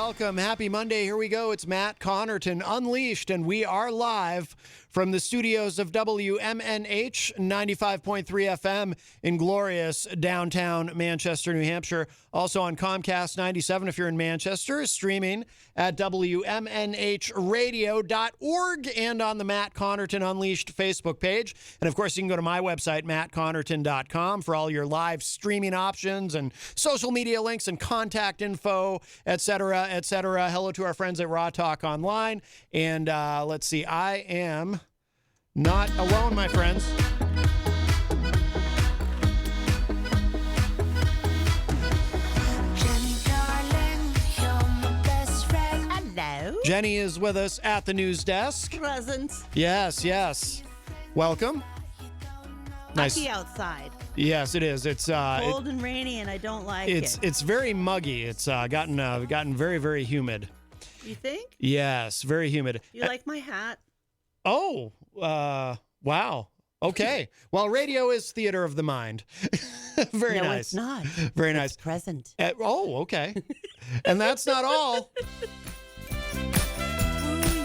welcome. Happy Monday. Here we go. It's Matt Connarton Unleashed, and we are live from the studios of WMNH 95.3 FM in glorious downtown Manchester, New Hampshire. Also on Comcast 97 if you're in Manchester, streaming at WMNHradio.org and on the Matt Connarton Unleashed Facebook page. And of course, you can go to my website, mattconnerton.com, for all your live streaming options and social media links and contact info, etc., etc. Hello to our friends at Raw Talk Online. And let's see, I am not alone, my friends. Hello. Jenny is with us at the news desk. Present. Yes. Welcome. Nice. Icy outside. Yes, it is. It's Cold and rainy, and I don't like it. It's very muggy. It's gotten very, very humid. You think? Yes, very humid. You like my hat? Oh, wow. Okay. Well, radio is theater of the mind. Very no, nice. it's not. Very nice. It's present. Okay. And that's not all. Ooh,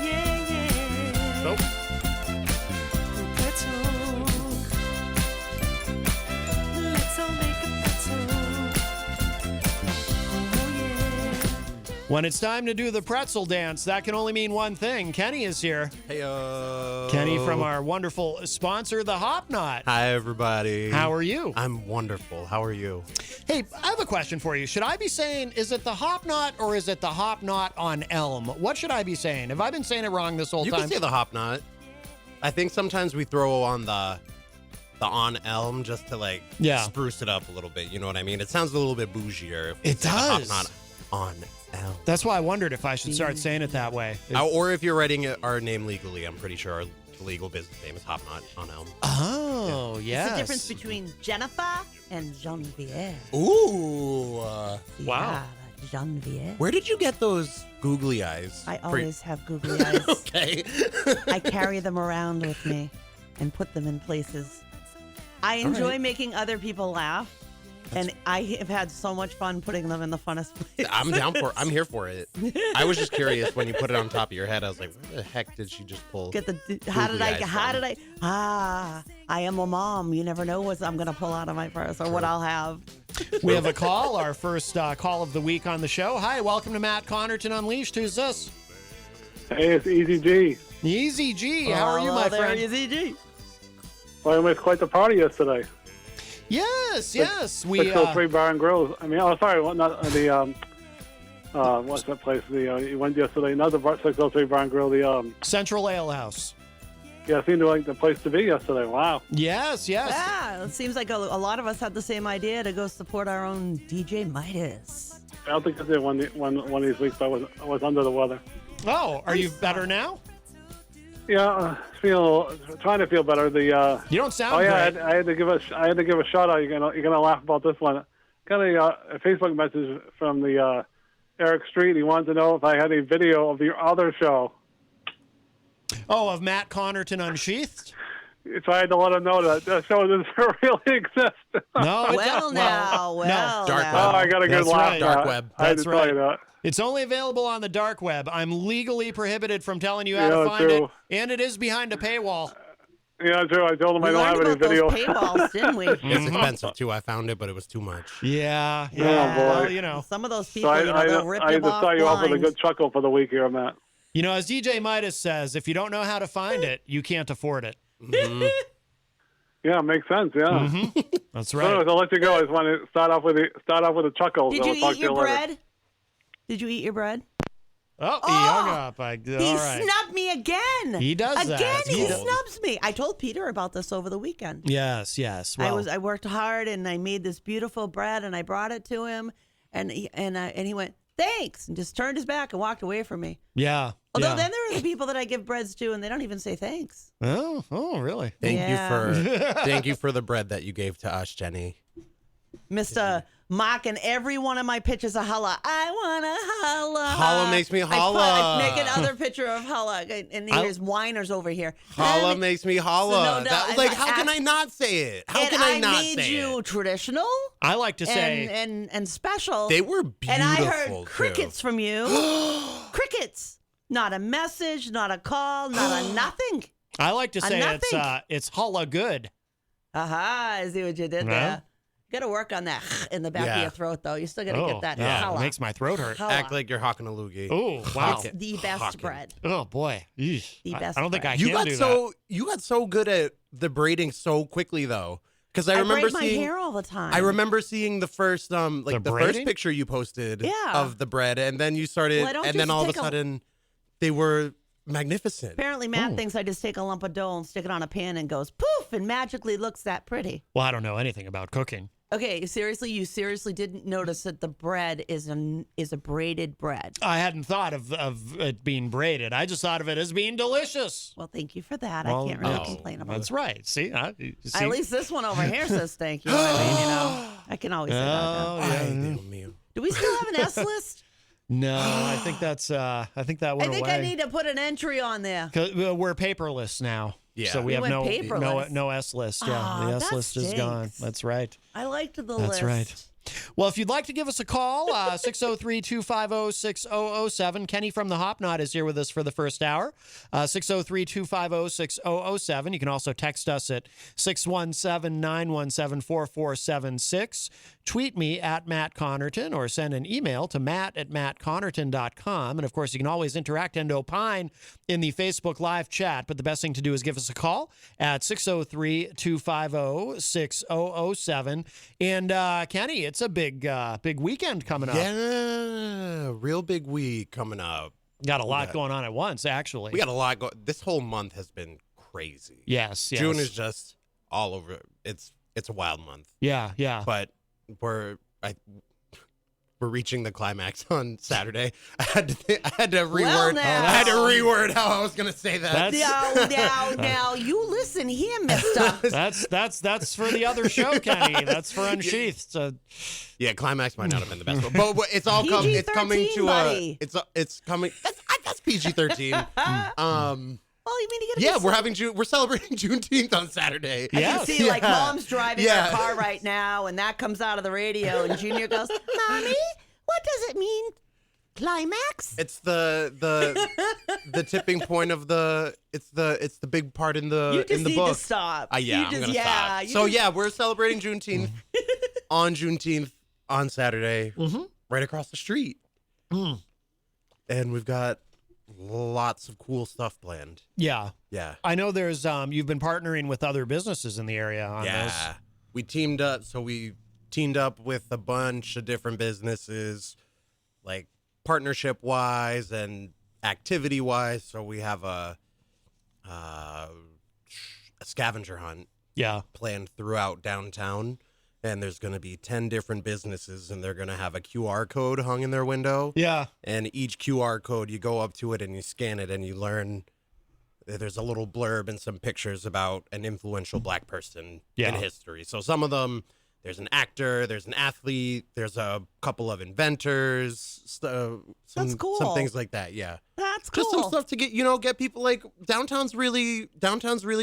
yeah. Nope. Let's all make a pretzel. Oh, yeah. When it's time to do the pretzel dance, that can only mean one thing. Kenny is here. Heyo. Kenny from our wonderful sponsor, the Hop Knot. Hi, everybody. How are you? I'm wonderful. How are you? Hey, I have a question for you. Should I be saying, is it the Hop Knot or is it the Hop Knot on Elm? What should I be saying? Have I been saying it wrong this whole You time? can say the Hop Knot. I think sometimes we throw on the on Elm just to spruce it up a little bit. You know what I mean? It sounds a little bit bougier. If we It say the does. Hop Knot on Elm. That's why I wondered if I should start saying it that way. Or if you're writing our name legally, I'm pretty sure our legal business name is Hop Knot on Elm. Oh, yes. It's the difference between Jennifer and Genevieve. Ooh. Wow. Yeah, Genevieve. Where did you get those googly eyes? I always have googly eyes. Okay. I carry them around with me and put them in places. I enjoy making other people laugh, and I have had so much fun putting them in the funnest places. I'm down for it. I'm here for it. I was just curious when you put it on top of your head. I was like, where the heck did she just pull? I am a mom. You never know what I'm going to pull out of my purse or what I'll have. We have a call, our first call of the week on the show. Hi, welcome to Matt Connarton Unleashed. Who's this? Hey, it's Eazy-G. Eazy-G. How are you, my friend? Eazy-G. Well, we had quite the party yesterday. Yes. We 603 Bar and Grills. I mean, oh, sorry, not the, what's that place? You went yesterday, not the 603 Bar and Grill, the, Central Ale House. yeah, it seemed like the place to be yesterday. Wow. Yes. Yeah, it seems like a lot of us had the same idea to go support our own DJ Midas. I don't think I did one of these weeks, but I was under the weather. Oh, are you better now? Yeah, trying to feel better. You don't sound great. I had to give a shout out. You're gonna laugh about this one. Got a Facebook message from the Eric Street. He wanted to know if I had a video of your other show. Oh, of Matt Connarton Unsheathed? So I had to let him know that show doesn't really exist. No, it Well, doesn't. now, well, Dark now. Oh, I got a good That's laugh. right. Dark web. I had That's to tell you right. that. It's only available on the dark web. I'm legally prohibited from telling you how to Yeah, find true. it, and it is behind a paywall. Yeah, true. I told him We I don't have learned any about video. those paywalls, didn't we? It's expensive too. I found it, but it was too much. Yeah. boy. Well, you know. Some of those So people, they'll rip I you had to off start you off with a blind. good chuckle for the week here, Matt. You know, as DJ Midas says, if you don't know how to find it, you can't afford it. Yeah, makes sense. Yeah. That's So right. anyways, I'll let you go. I just want to start off with a chuckle. Did so you I'll talk eat to you your later. bread? Did you eat your bread? Oh, he hung up. He All right. snubbed me again. He does that. Again, he He does. snubs me. I told Peter about this over the weekend. Yes. Well, I worked hard and I made this beautiful bread and I brought it to him and he went, thanks, and just turned his back and walked away from me. yeah. Although yeah. then there are the people that I give breads to and they don't even say thanks. Oh, really? Thank Yeah. you for the bread that you gave to us, Jenny. Mr. mocking every one of my pictures of Holla. I want to holla. Holla makes me holla. I make another picture of Holla, and there's whiners over here. Holla makes me holla. So how can I not say it? How can I not say it? I made you traditional. I like to say and special. They were beautiful. And I heard crickets too. from you. Crickets. Not a message, not a call, not a nothing. I like to say it's holla good. Aha, I see what you did there. You got to work on that in the back of your throat, though. You still got to get that holla. It makes my throat hurt. Holla. Act like you're hawking a loogie. Oh, wow. It's the best bread. Oh, boy. Eesh. The best I don't think I You can got do that. You got so good at the braiding so quickly, though. Because I remember braid my hair all the time. I remember seeing the first the first picture you posted of the bread, and then you started, and then all of a sudden they were magnificent. Apparently, Matt thinks I just take a lump of dough and stick it on a pan and goes poof, and magically looks that pretty. Well, I don't know anything about cooking. Okay, you seriously didn't notice that the bread is a braided bread. I hadn't thought of it being braided. I just thought of it as being delicious. Well, thank you for that. I can't really complain about That's it. right. See? At least this one over here says thank you. I can always say that. Do we still have an S list? No, I think that's. I think that went away. I need to put an entry on there. 'Cause we're paperless now. Yeah. So we have no S list. Yeah, the S that list is gone. That's right. I liked the list. That's right. Well, if you'd like to give us a call, 603-250-6007. Kenny from the Hop Knot is here with us for the first hour. 603-250-6007. You can also text us at 617-917-4476. Tweet me at Matt Connarton or send an email to matt@mattconnerton.com. And, of course, you can always interact and opine in the Facebook Live chat. But the best thing to do is give us a call at 603-250-6007. And, Kenny, it's a big weekend coming up. Yeah, real big week coming up. Got a lot going on at once, actually. We got a lot going. This whole month has been crazy. Yes. June is just all over. It's a wild month. Yeah. But we're reaching the climax on Saturday. I had to reword. I had to reword how I was going to say that. Now, you listen here, mister. That's for the other show, Kenny. That's for Unsheathed. So. Yeah, climax might not have been the best one, but it's all coming. It's coming to it's coming. That's PG-13. Well, you mean to get we're celebrating Juneteenth on Saturday. I can see like mom's driving her car right now, and that comes out of the radio, and Junior goes, "Mommy, what does it mean? Climax?" It's the tipping point of it's the big part in the you just in the need book. To stop. I'm gonna stop. So we're celebrating Juneteenth on Juneteenth on Saturday, right across the street, and we've got lots of cool stuff planned. Yeah. I know there's you've been partnering with other businesses in the area on this. We teamed up. So we teamed up with a bunch of different businesses, like partnership wise and activity wise. So we have a scavenger hunt planned throughout downtown. And there's going to be 10 different businesses, and they're going to have a QR code hung in their window. Yeah. And each QR code, you go up to it and you scan it, and you learn there's a little blurb and some pictures about an influential Black person in history. So some of them, there's an actor, there's an athlete, there's a couple of inventors, That's cool. Some things like that. Yeah. That's cool. Just some stuff to get people like downtown's really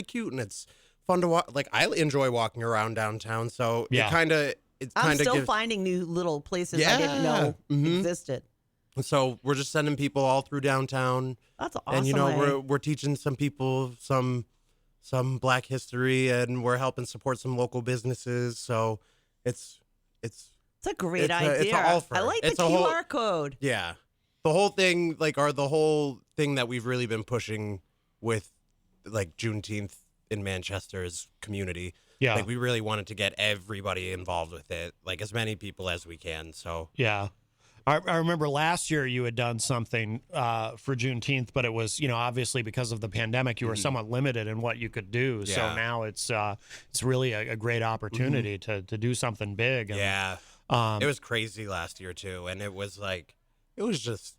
cute, and it's fun to walk. Like, I enjoy walking around downtown, so I'm still finding new little places I didn't know existed. And so we're just sending people all through downtown. That's awesome. And we're teaching some people some Black history, and we're helping support some local businesses. So it's a great idea. It's an offer. I like the QR code. Yeah, the whole thing, the whole thing that we've really been pushing with like Juneteenth in Manchester's community. Yeah. Like, we really wanted to get everybody involved with it, like as many people as we can. So yeah. I remember last year you had done something for Juneteenth, but it was, obviously because of the pandemic, you were somewhat limited in what you could do. Yeah. So now it's really a great opportunity to do something big. And, it was crazy last year too, and it was just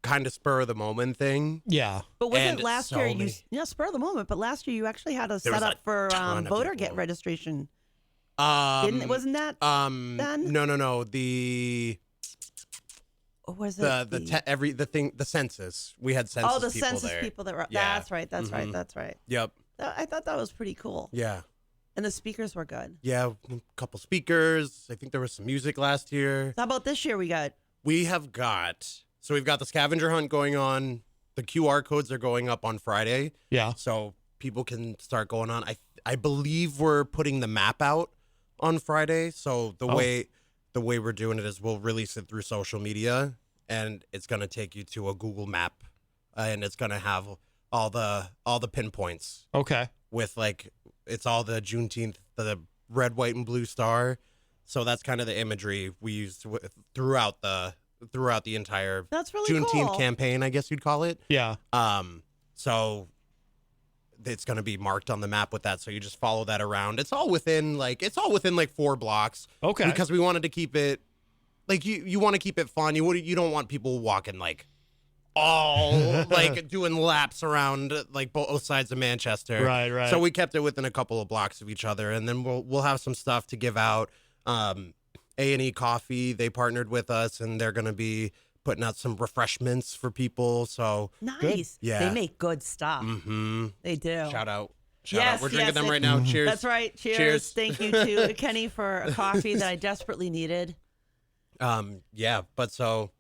kind of spur of the moment thing. Yeah. But wasn't last year spur of the moment, but last year you actually had a set up for voter registration. Wasn't that then? No. Or was it the census. We had census. Oh, the people census there. people that were. Yeah. That's right. That's right. That's right. Yep. I thought that was pretty cool. Yeah. And the speakers were good. Yeah, a couple speakers. I think there was some music last year. How about this year? We've got the scavenger hunt going on. The QR codes are going up on Friday. Yeah. So people can start going on. I believe we're putting the map out on Friday. So the way we're doing it is we'll release it through social media, and it's going to take you to a Google map, and it's going to have all the pinpoints. Okay. With it's all the Juneteenth, the red, white, and blue star. So that's kind of the imagery we used throughout the entire That's really Juneteenth cool. campaign, I guess you'd call it. Yeah. So it's going to be marked on the map with that. So you just follow that around. It's all within 4 blocks. Okay. Because we wanted to keep it you want to keep it fun. You don't want people walking all doing laps around both sides of Manchester. Right. So we kept it within a couple of blocks of each other, and then we'll have some stuff to give out. A&E Coffee, they partnered with us, and they're going to be putting out some refreshments for people. So Nice. Good. Yeah. They make good stuff. Mm-hmm. They do. Shout out. Yes, We're drinking them yes. right now. Cheers. That's right. Cheers. Thank you to Kenny for a coffee that I desperately needed. Yeah, but so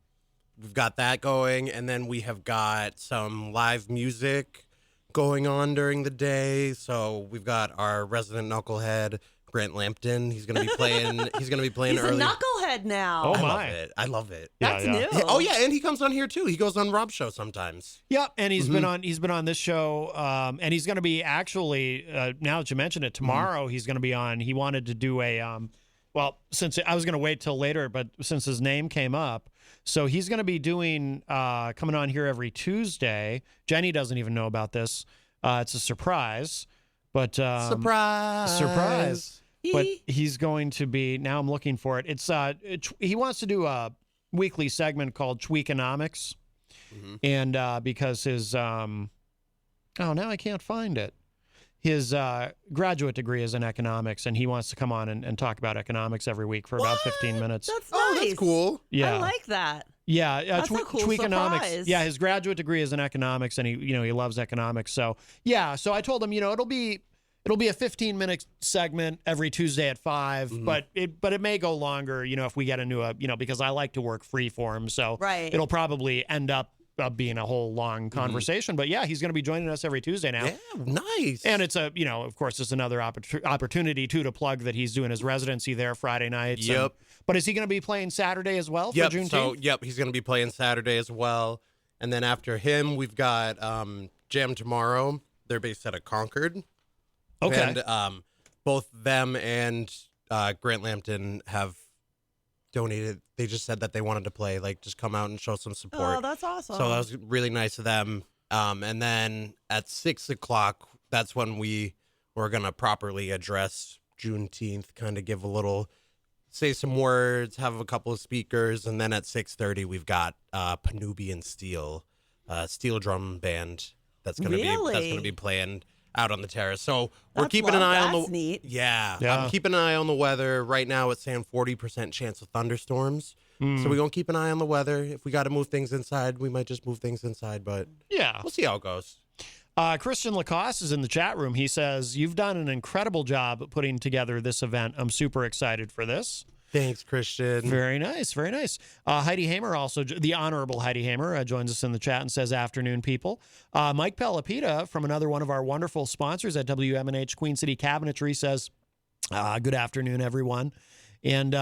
we've got that going, and then we have got some live music going on during the day. So we've got our resident knucklehead, Grant Lampton. He's gonna be playing. He's gonna be playing He's early. a knucklehead now. Oh, I my. love it. I love it. That's Yeah. new. Oh yeah, and he comes on here too. He goes on Rob's show sometimes. Yep, and he's been on this show, and he's going to be actually now that you mention it, tomorrow he's going to be on. He wanted to do a since I was going to wait till later, but since his name came up, so he's going to be doing coming on here every Tuesday. Jenny doesn't even know about this. It's a surprise, but surprise. But he's going to be, now I'm looking for it. It's he wants to do a weekly segment called Tweakonomics. And because his now I can't find it. His graduate degree is in economics, and he wants to come on and talk about economics every week for about 15 minutes. That's Oh, nice. that's cool. Yeah. I like that. Yeah, That's a cool Tweakonomics. surprise. Yeah, his graduate degree is in economics, and he loves economics. So yeah, so I told him, it'll be a 15-minute segment every Tuesday at 5, but it may go longer, if we get into a, because I like to work free form, so Right. it'll probably end up being a whole long conversation. But yeah, he's going to be joining us every Tuesday now. Yeah, nice. And it's of course, it's another opportunity to plug that he's doing his residency there Friday nights. Yep. But is he going to be playing Saturday as well for Yep. Juneteenth? So he's going to be playing Saturday as well, and then after him, we've got Jam Tomorrow. They're based out of Concord. Okay. And both them and Grant Lampton have donated. They just said that they wanted to play, just come out and show some support. Oh, that's awesome. So that was really nice of them. And then at 6:00, that's when we're going to properly address Juneteenth, kind of give say some words, have a couple of speakers. And then at 6:30, we've got Panubian Steel drum band that's going to be playing out on the terrace. So we're That's keeping an eye on that's the neat. Yeah. Yeah. I'm keeping an eye on the weather. Right now it's saying 40% chance of thunderstorms. So we're going to keep an eye on the weather. If we got to move things inside, we might just move things inside, but Yeah. we'll see how it goes. Christian Lacoste is in the chat room. He says, "You've done an incredible job putting together this event. I'm super excited for this." Thanks, Christian. Very nice, very nice. Heidi Hamer also, the Honorable Heidi Hamer, joins us in the chat and says, "Afternoon, people." Mike Pelopita from another one of our wonderful sponsors at WMNH Queen City Cabinetry says, "Good afternoon, everyone." And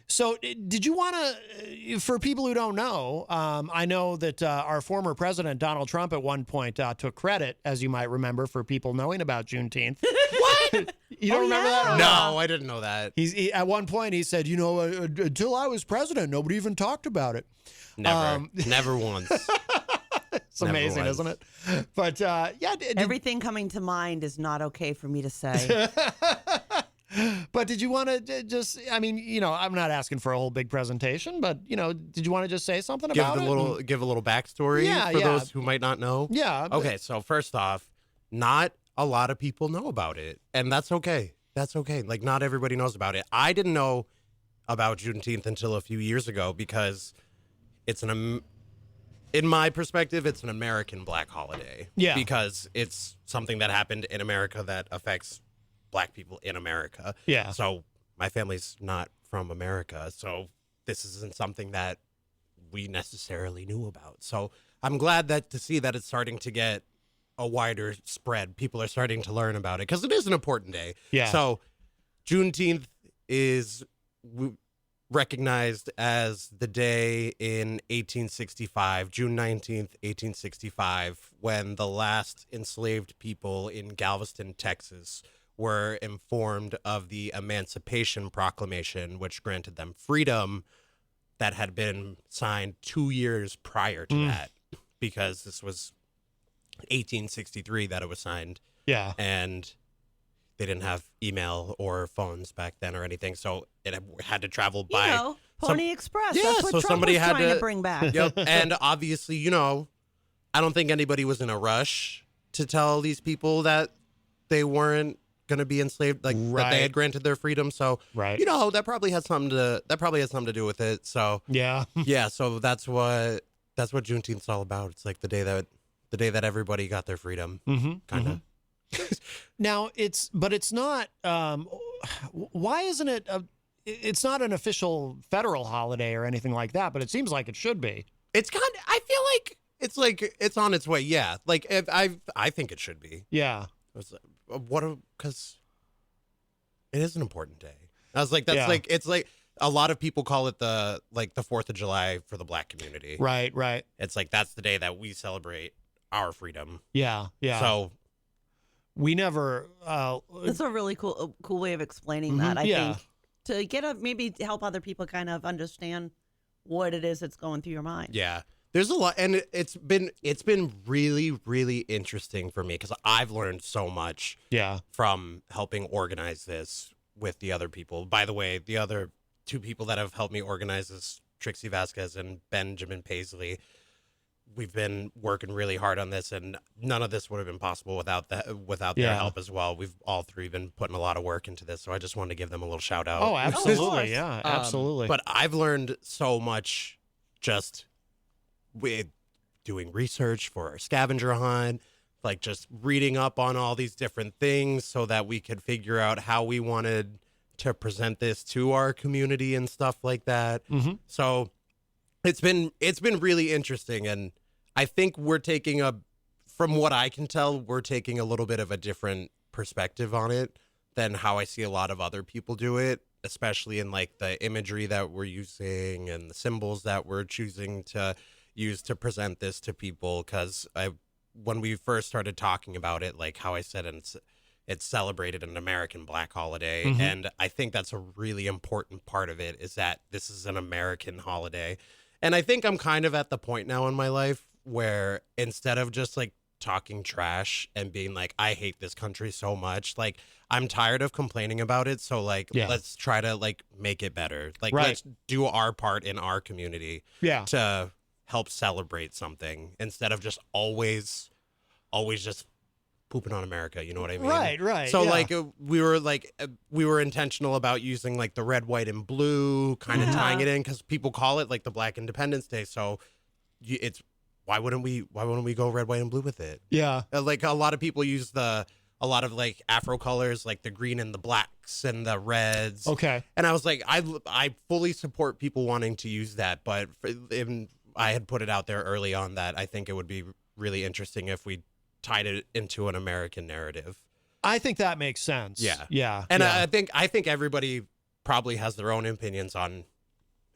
so did you want to, for people who don't know, I know that our former president, Donald Trump, at one point took credit, as you might remember, for people knowing about Juneteenth. What? You don't remember yeah. that? No, I didn't know that. At one point, he said, until I was president, nobody even talked about it. Never. Never once. It's amazing, once. isn't it? But Everything coming to mind is not okay for me to say. But did you want to just, I'm not asking for a whole big presentation, but, did you want to just say something about it? Give a little backstory Yeah, for yeah. those who might not know. Yeah. Okay, so first off, not a lot of people know about it, and that's okay. That's okay. Like, not everybody knows about it. I didn't know about Juneteenth until a few years ago because it's in my perspective, it's an American Black holiday. Yeah. Because it's something that happened in America that affects Black people in America. Yeah. So my family's not from America, so this isn't something that we necessarily knew about. So I'm glad to see that it's starting to get a wider spread. People are starting to learn about it because it is an important day. Yeah. So Juneteenth is recognized as the day in 1865, June 19th, 1865, when the last enslaved people in Galveston, Texas, were informed of the Emancipation Proclamation, which granted them freedom, that had been signed 2 years prior to that, because this was 1863 that it was signed. Yeah. And they didn't have email or phones back then or anything, so it had to travel by Pony Express. Yeah, That's what so Trump somebody was had trying to- to bring back. Yep. And obviously, I don't think anybody was in a rush to tell these people that they weren't going to be enslaved, like that Right. they had granted their freedom. So, Right. that probably has something to do with it. So, Yeah. yeah. So that's what Juneteenth's all about. It's like the day that everybody got their freedom, kind of. Now it's not. Why isn't it? It's not an official federal holiday or anything like that, but it seems like it should be. It's kind of. I feel like it's on its way. Yeah. Like I think it should be. Yeah. Because it is an important day. I was like, Yeah. it's like a lot of people call it the 4th of July for the Black community. Right. Right. It's like that's the day that we celebrate our freedom. Yeah. Yeah. So we never. That's a really cool way of explaining that. I Yeah. think to get maybe to help other people kind of understand what it is that's going through your mind. yeah, there's a lot, and it's been really, really interesting for me because I've learned so much Yeah. from helping organize this with the other people. By the way, the other two people that have helped me organize this, Trixie Vasquez and Benjamin Paisley, we've been working really hard on this, and none of this would have been possible without their Yeah. help as well. We've all three been putting a lot of work into this, so I just wanted to give them a little shout out. Oh, course. absolutely. Yeah. Absolutely. But I've learned so much just with doing research for our scavenger hunt, like just reading up on all these different things so that we could figure out how we wanted to present this to our community and stuff like that. So it's been really interesting, and I think from what I can tell, we're taking a little bit of a different perspective on it than how I see a lot of other people do it, especially in like the imagery that we're using and the symbols that we're choosing to use to present this to people. Because when we first started talking about it, like how I said, it's celebrated an American Black holiday, and I think that's a really important part of it, is that this is an American holiday. And I think I'm kind of at the point now in my life where instead of just like talking trash and being like, I hate this country so much, like I'm tired of complaining about it. So like, Yeah. let's try to like make it better. Like Right. let's do our part in our community Yeah. to help celebrate something instead of just always just pooping on America. You know what I mean? Right. Right. So yeah. we were intentional about using like the red, white, and blue, kind of tying it in because people call it like the Black Independence Day. So it's why wouldn't we go red, white, and blue with it? Yeah. Like a lot of people use a lot of like Afro colors, like the green and the blacks and the reds. Okay. And I was like, I fully support people wanting to use that, but I had put it out there early on that I think it would be really interesting if we tied it into an American narrative. I think that makes sense. Yeah. Yeah. And yeah. I think everybody probably has their own opinions on.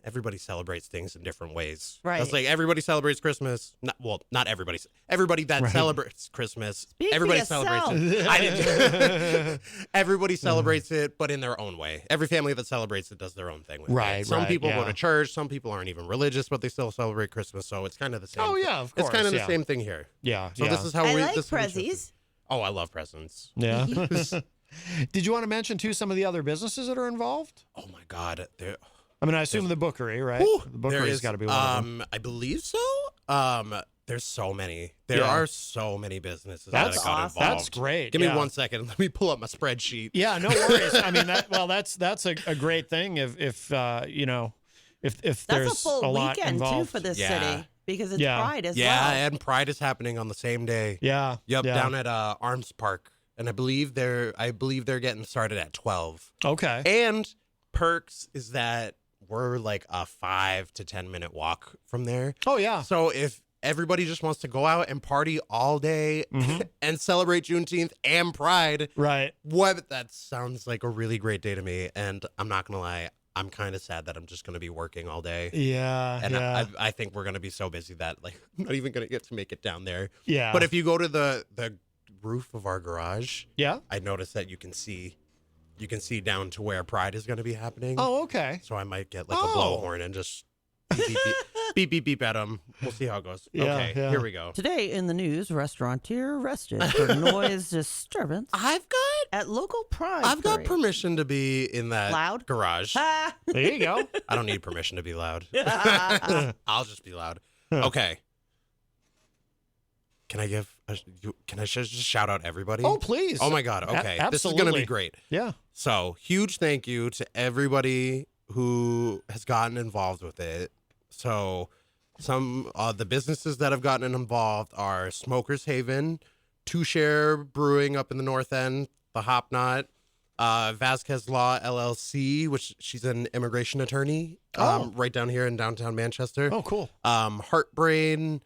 Everybody celebrates things in different ways. Right. It's like everybody celebrates Christmas. Not everybody. Everybody that Right. celebrates Christmas. Speak for everybody yourself. celebrates it. I didn't. Everybody celebrates it, but in their own way. Every family that celebrates it does their own thing with Right, it. Some right, people yeah. go to church. Some people aren't even religious, but they still celebrate Christmas. So it's kind of the same. Oh, yeah, of It's kind course, of the yeah. same thing here. yeah. So yeah. this is how I we. like this is interesting. prezzies. Oh, I love presents. Yeah. Did you want to mention too some of the other businesses that are involved? Oh my God. I mean, I assume the Bookery, right? Ooh, The Bookery's got to be one of them. I believe so. There's so many. There Yeah. are so many businesses That's that got awesome. involved. That's great. Give me yeah. 1 second. Let me pull up my spreadsheet. Yeah, no worries. I mean, that's a great thing if you know, if That's there's a full lot weekend, too, involved. for this Yeah. city because it's Yeah. Pride as Yeah, well. and Pride is happening on the same day. Yeah. Yep, yeah. down at Arms Park, and I believe they're getting started at 12. Okay. And perks is that we're like a 5 to 10 minute walk from there. Oh yeah. So if everybody just wants to go out and party all day and celebrate Juneteenth and Pride, Right. that sounds like a really great day to me. And I'm not gonna lie, I'm kind of sad that I'm just gonna be working all day. Yeah. And yeah. I think we're gonna be so busy that like I'm not even gonna get to make it down there. yeah. But if you go to the roof of our garage, yeah. I noticed that you can see down to where Pride is gonna be happening. Oh, okay. So I might get like a Oh. blowhorn and just beep beep beep beep, beep at them. We'll see how it goes. Yeah, Okay, yeah. here we go. Today in the news, restaurateur arrested for noise disturbance I've at local Pride got parade. permission to be in that Loud? garage. Ha! There you go. I don't need permission to be loud. I'll just be loud. Huh. Okay. Can I just shout out everybody? Oh, please. Oh my God. Okay. This is gonna absolutely. be great. Yeah. So huge thank you to everybody who has gotten involved with it. So some the businesses that have gotten involved are Smokers Haven, Two Share Brewing up in the North End, the Hop Knot, Vasquez Law LLC, which she's an immigration attorney, right down here in downtown Manchester. Oh, cool. Heartbrain,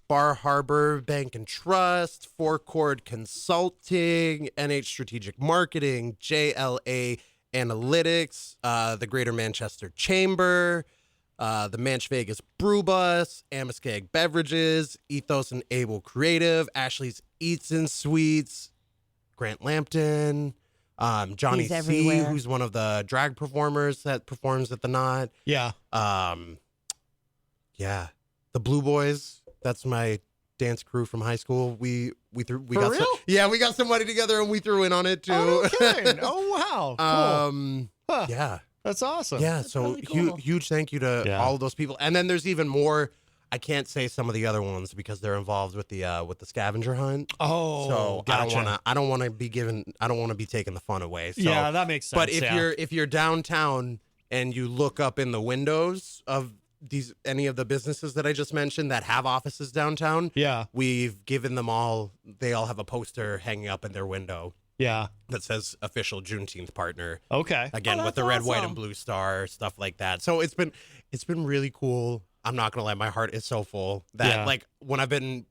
Bar Harbor Bank and Trust, Four Chord Consulting, NH Strategic Marketing, JLA Analytics, the Greater Manchester Chamber, the Manch Vegas Brew Bus, Amoskeag Beverages, Ethos and Able Creative, Ashley's Eats and Sweets, Grant Lampton, Johnny He's C, everywhere. who's one of the drag performers that performs at the Knot. Yeah. Yeah, the Blue Boys. That's my dance crew from high school. We For got real? we got somebody together and we threw in on it too. Oh, no kidding. Oh, wow. Cool. Huh. Yeah, That's awesome. yeah. So really cool. huge thank you to Yeah. all of those people. And then there's even more. I can't say some of the other ones because they're involved with the scavenger hunt. Oh, So gotcha. I don't want to be taking the fun away. So, Yeah, that makes sense. but if yeah. you're downtown and you look up in the windows of any of the businesses that I just mentioned that have offices downtown, Yeah. we've given them all. They all have a poster hanging up in their window Yeah. that says official Juneteenth partner. Okay. Again, Oh, with the that's red, white, awesome. and blue star, stuff like that. So it's been really cool. I'm not gonna lie, my heart is so full that Yeah. like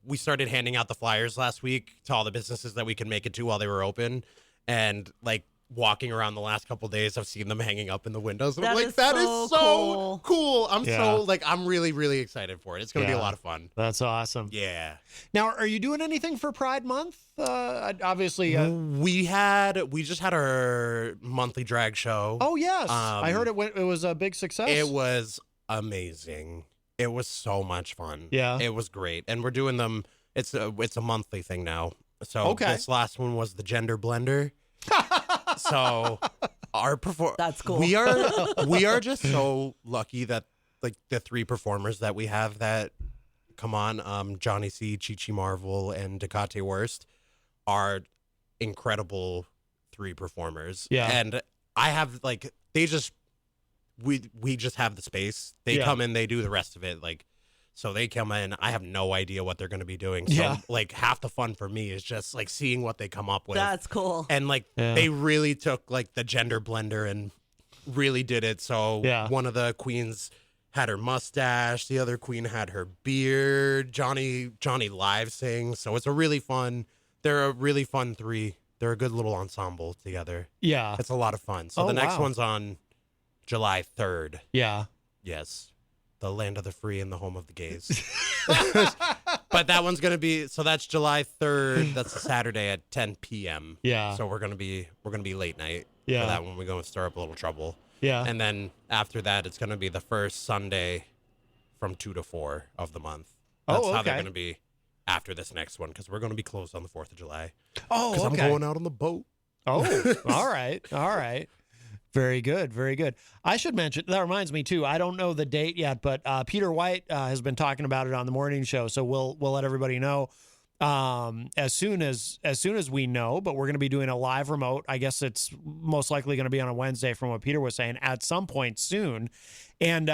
we started handing out the flyers last week to all the businesses that we could make it to while they were open, and like walking around the last couple days, I've seen them hanging up in the windows. And I'm That like, is that is so so cool. I'm Yeah. I'm really, really excited for it. It's gonna be a Yeah. lot of fun. That's awesome. Yeah. Now, are you doing anything for Pride Month? Obviously. We just had our monthly drag show. Oh, yes. I heard it was a big success. It was amazing. It was so much fun. Yeah. It was great. And we're doing them. It's a monthly thing now. So Okay. this last one was the gender blender. So That's cool. we are just so lucky that like the three performers that we have that come on, Johnny C, Chi Marvel, and Decate Worst are incredible three performers. Yeah. And I have like we just have the space. They Yeah. come in, they do the rest of it. Like, so they come in, I have no idea what they're going to be doing. So Yeah. like half the fun for me is just like seeing what they come up with. That's cool. And like Yeah. they really took like the gender blender and really did it. So Yeah. one of the queens had her mustache, the other queen had her beard. Johnny live sings. So it's they're a really fun three. They're a good little ensemble together. Yeah. It's a lot of fun. So Oh, the next wow. one's on July 3rd. Yeah. Yes. The land of the free and the home of the gays. But that one's going to be, so that's July 3rd. That's a Saturday at 10 p.m. Yeah. So we're going to be late night Yeah. for that one. We're going to stir up a little trouble. Yeah. And then after that, it's going to be the first Sunday from 2 to 4 of the month. That's Oh, how they're okay. going to be after this next one, because we're going to be closed on the 4th of July. Oh, Because okay. I'm going out on the boat. Oh, all right. All right. Very good, very good. I should mention, that reminds me too, I don't know the date yet, but Peter White has been talking about it on the morning show, so we'll let everybody know as soon as we know. But we're going to be doing a live remote. I guess it's most likely going to be on a Wednesday, from what Peter was saying, at some point soon. And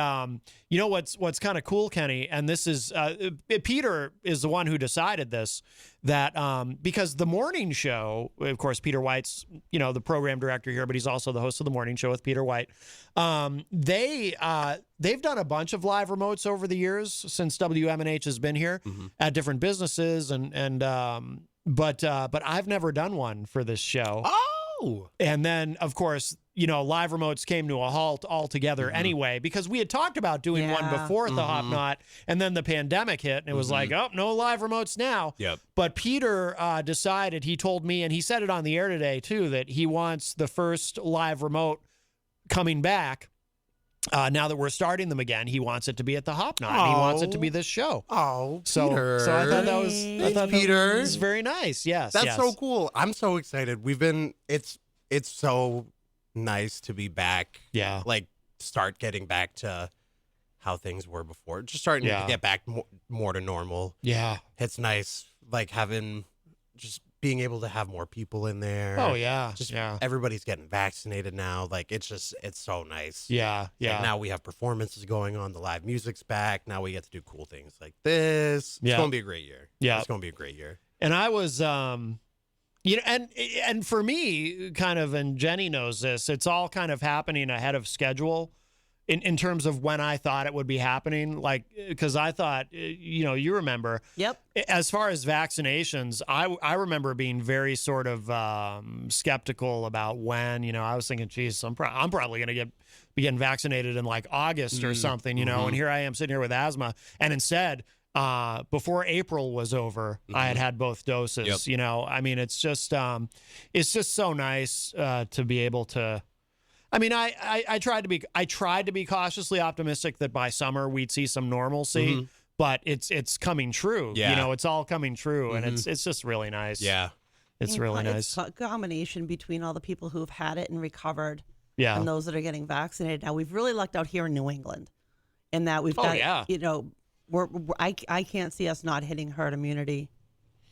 you know what's kind of cool, Kenny, and this is Peter is the one who decided this, that because the morning show, of course, Peter White's, you know, the program director here, but he's also the host of the morning show with Peter White. They've done a bunch of live remotes over the years since WMNH has been here at different businesses, but I've never done one for this show. Oh, and then of course, you know, live remotes came to a halt altogether anyway, because we had talked about doing one before the Hop Knot, and then the pandemic hit, and it was like, oh, no live remotes now. Yep. But Peter decided, he told me, and he said it on the air today too, that he wants the first live remote coming back. Now that we're starting them again, he wants it to be at the Hop Knot. He wants it to be this show. Oh, so Peter. So I thought that was, Peter. That was very nice. Yes, that's so cool. I'm so excited. It's so nice to be back. Yeah, like start getting back to how things were before. Just starting to get back more to normal. Yeah, it's nice, like just being able to have more people in there. Oh yeah, everybody's getting vaccinated now. Like it's so nice. Yeah. Like now we have performances going on. The live music's back. Now we get to do cool things like this. It's gonna be a great year. Yeah, it's gonna be a great year. And I was you know, and for me, kind of, and Jenny knows this, it's all kind of happening ahead of schedule in terms of when I thought it would be happening. Like, because I thought, you know, you remember. Yep. As far as vaccinations, I remember being very sort of skeptical about when, you know, I was thinking, geez, I'm probably going to be getting vaccinated in like August or something, you know, and here I am sitting here with asthma. And instead, before April was over, I had both doses. Yep. You know, I mean, it's just so nice to be able to. I mean, I tried to be cautiously optimistic that by summer we'd see some normalcy, but it's coming true. Yeah. You know, it's all coming true, and it's just really nice. Yeah, it's really nice. It's a combination between all the people who have had it and recovered, and those that are getting vaccinated. Now we've really lucked out here in New England, in that we've got you know. I can't see us not hitting herd immunity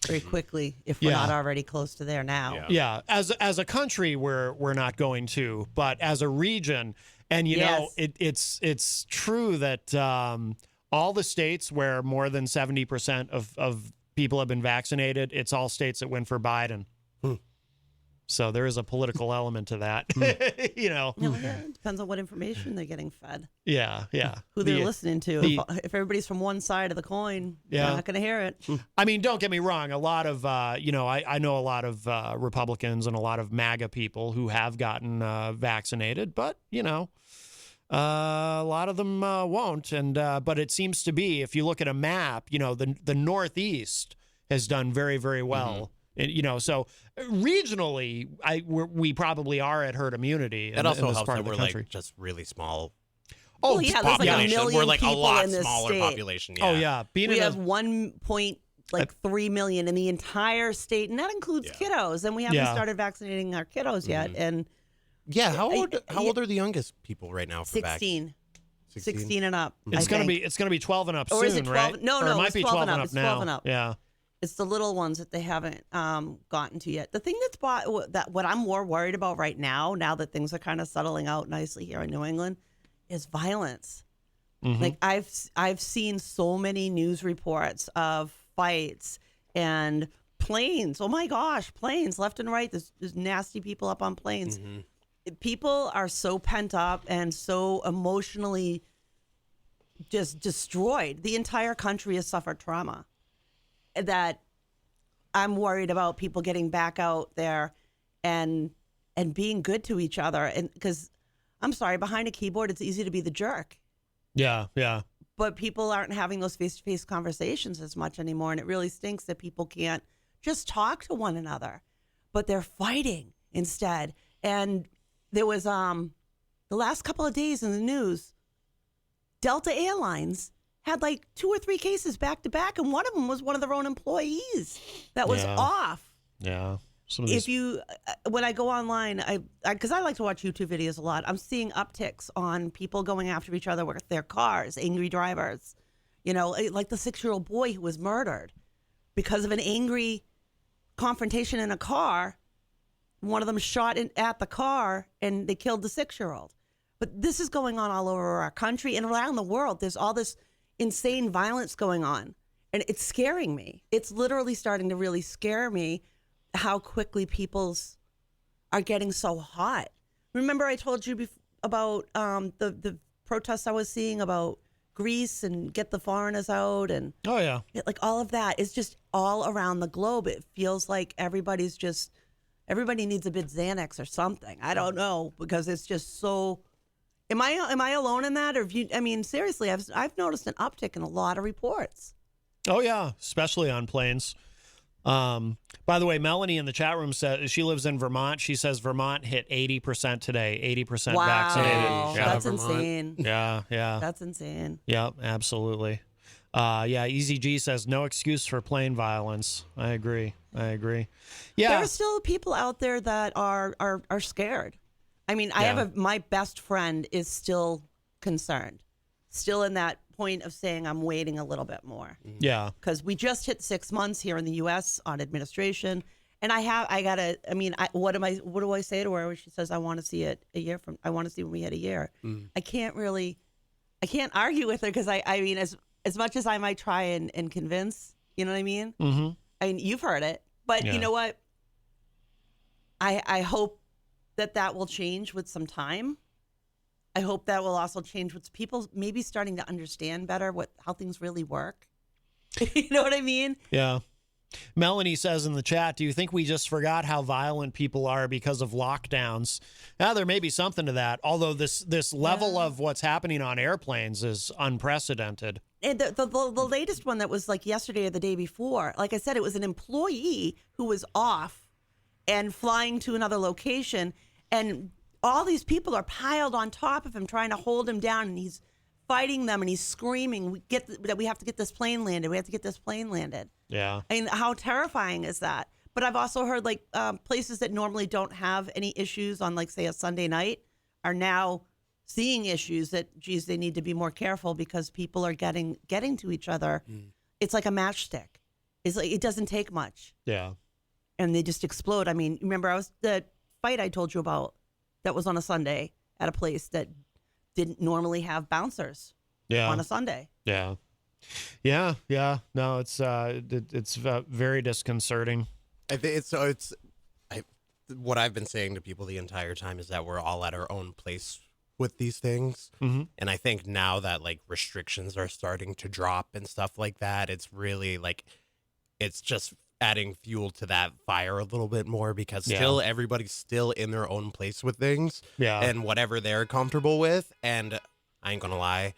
very quickly if we're not already close to there now. Yeah. As a country, we're not going to, but as a region, and you know, it's true that all the states where more than 70% of people have been vaccinated, it's all states that went for Biden. So there is a political element to that, you know. It depends on what information they're getting fed. Yeah. Who they're listening to. If everybody's from one side of the coin, they're not going to hear it. I mean, don't get me wrong. A lot of, you know, I know a lot of Republicans and a lot of MAGA people who have gotten vaccinated, but, you know, a lot of them won't. And but it seems to be, if you look at a map, you know, the Northeast has done very, very well. And, you know, so regionally, we probably are at herd immunity. It also helps that we're like just really small. Oh, yeah, there's like a million we're like a people lot in this smaller state. population. Yeah. Oh yeah, we have 1.3 million in the entire state, and that includes kiddos. And we haven't started vaccinating our kiddos yet. And how old are the youngest people right now for 16. 16 and up. It's gonna be 12 and up or soon, is it 12? right? No, or it might be 12 and up it's now. 12 and up. Yeah. It's the little ones that they haven't gotten to yet. The thing what I'm more worried about right now that things are kind of settling out nicely here in New England, is violence. Like I've seen so many news reports of fights and planes. Oh my gosh, planes left and right. There's nasty people up on planes. People are so pent up and so emotionally just destroyed. The entire country has suffered trauma. That I'm worried about people getting back out there and being good to each other. And because I'm sorry, behind a keyboard, it's easy to be the jerk. Yeah. But people aren't having those face-to-face conversations as much anymore. And it really stinks that people can't just talk to one another, but they're fighting instead. And there was the last couple of days in the news, Delta Airlines had like 2 or 3 cases back to back, and one of them was one of their own employees that was off. Yeah. Some of these. If you, when I go online, because I like to watch YouTube videos a lot, I'm seeing upticks on people going after each other with their cars, angry drivers. You know, like the 6-year-old boy who was murdered because of an angry confrontation in a car. One of them shot at the car and they killed the 6-year-old. But this is going on all over our country and around the world. There's all this insane violence going on. And it's scaring me. It's literally starting to really scare me how quickly people's are getting so hot. Remember I told you about the protests I was seeing about Greece and get the foreigners out and Oh, yeah. like all of that is just all around the globe. It feels like everybody needs a bit Xanax or something. I don't know because it's just so. Am I alone in that, or have you? I mean, seriously, I've noticed an uptick in a lot of reports. Oh, yeah, especially on planes. By the way, Melanie in the chat room says she lives in Vermont. She says Vermont hit 80% today, 80% vaccinated. Wow, Yeah. that's Vermont. insane. Yeah, yeah. That's insane. Yep, absolutely. Yeah, Eazy-G says no excuse for plane violence. I agree. There Yeah. are still people out there that are scared. I mean, my best friend is still concerned, still in that point of saying I'm waiting a little bit more. Yeah. Because we just hit 6 months here in the U.S. on administration, and what do I say to her when she says I want to see it a year from? I want to see when we hit a year. I can't argue with her because I mean, as much as I might try and convince, you know what I mean? Mm-hmm. I mean, you've heard it, but Yeah. you know what? I hope that will change with some time. I hope that will also change with people maybe starting to understand better how things really work. You know what I mean? Yeah. Melanie says in the chat, do you think we just forgot how violent people are because of lockdowns? Now, there may be something to that, although this level of what's happening on airplanes is unprecedented. And the latest one that was like yesterday or the day before, like I said, it was an employee who was off and flying to another location, and all these people are piled on top of him trying to hold him down, and he's fighting them and he's screaming, we have to get this plane landed. We have to get this plane landed. Yeah. I mean, how terrifying is that? But I've also heard like places that normally don't have any issues on like, say, a Sunday night are now seeing issues that, geez, they need to be more careful because people are getting to each other. It's like a matchstick. It's like, it doesn't take much. Yeah. And they just explode. I mean, remember the fight I told you about that was on a Sunday at a place that didn't normally have bouncers on a Sunday. Yeah. Yeah. Yeah. No, it's very disconcerting. I think what I've been saying to people the entire time is that we're all at our own place with these things. Mm-hmm. And I think now that like restrictions are starting to drop and stuff like that, it's really like, it's just adding fuel to that fire a little bit more because still everybody's still in their own place with things and whatever they're comfortable with. And I ain't gonna lie,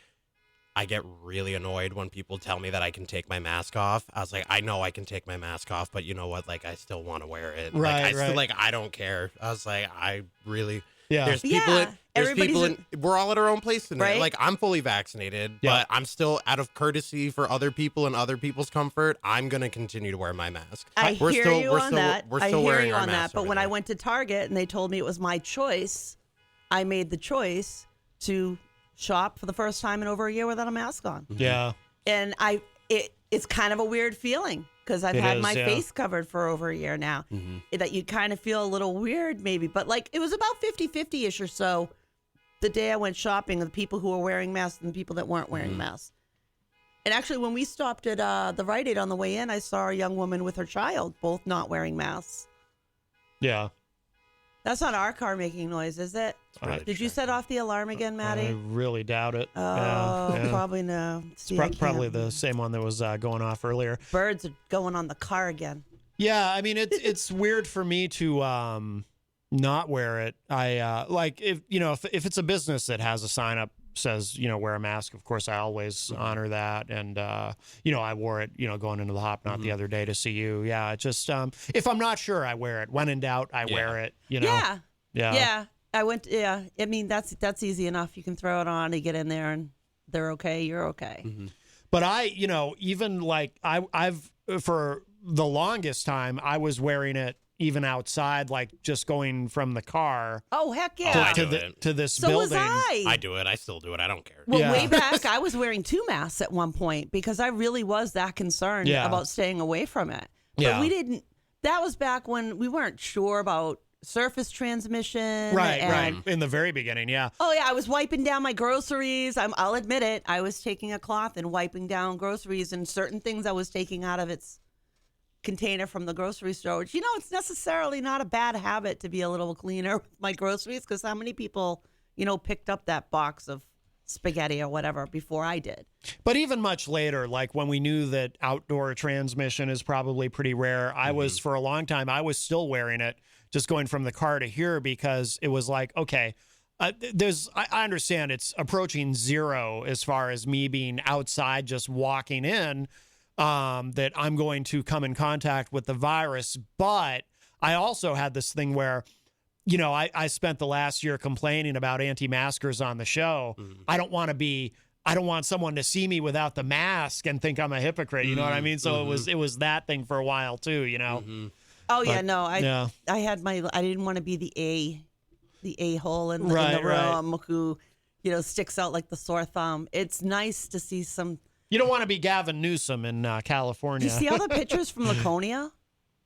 I get really annoyed when people tell me that I can take my mask off. I was like, I know I can take my mask off, but you know what? Like, I still want to wear it. Right, Still, like, I don't care. I was like, I really. Yeah. There's people. We're all at our own place in right? it. Like, I'm fully vaccinated, Yeah. but I'm still, out of courtesy for other people and other people's comfort, I'm gonna continue to wear my mask. I hear you on that. We're still wearing our on that. masks But over when I there. went to Target and they told me it was my choice, I made the choice to shop for the first time in over a year without a mask on. Yeah. And it's kind of a weird feeling because I've had my face covered for over a year now. That you kind of feel a little weird maybe, but like it was about 50-50-ish or so the day I went shopping of the people who were wearing masks and the people that weren't wearing masks. And actually when we stopped at the Rite Aid on the way in, I saw a young woman with her child both not wearing masks. Yeah. That's not our car making noise, is it? Did you set off the alarm again, Maddie? I really doubt it. Oh, Yeah. probably no. See, It's probably the same one that was going off earlier. Birds are going on the car again. Yeah, I mean it's weird for me to not wear it. I like if it's a business that has a sign up says wear a mask. Of course, I always honor that, and I wore it going into the Hop Knot the other day to see you. Yeah, it just if I'm not sure, I wear it. When in doubt, I wear it. Yeah. I went. Yeah, I mean that's easy enough. You can throw it on, you get in there, and they're okay. You're okay. But I even like I've for the longest time I was wearing it even outside, like just going from the car Oh, heck yeah. to this So building. was I do it. I still do it. I don't care. Well, Yeah. way back, I was wearing 2 masks at one point because I really was that concerned Yeah. about staying away from it. But Yeah. we didn't. That was back when we weren't sure about surface transmission. Right, and, right. In the very beginning, yeah. Oh yeah, I was wiping down my groceries. I'll admit it. I was taking a cloth and wiping down groceries, and certain things I was taking out of its container from the grocery store. Which, it's necessarily not a bad habit to be a little cleaner with my groceries, because how many people, picked up that box of spaghetti or whatever before I did. But even much later, like when we knew that outdoor transmission is probably pretty rare, I was, for a long time, I was still wearing it, just going from the car to here, because it was like, okay, I understand it's approaching zero as far as me being outside, just walking in, that I'm going to come in contact with the virus. But I also had this thing where, I spent the last year complaining about anti-maskers on the show. I don't want someone to see me without the mask and think I'm a hypocrite. You know what I mean? So it was that thing for a while too, Oh yeah, But, no, yeah. I didn't want to be the a-hole in the Right, room who, sticks out like the sore thumb. It's nice to see some. You don't want to be Gavin Newsom in California. Do you see all the pictures from Laconia?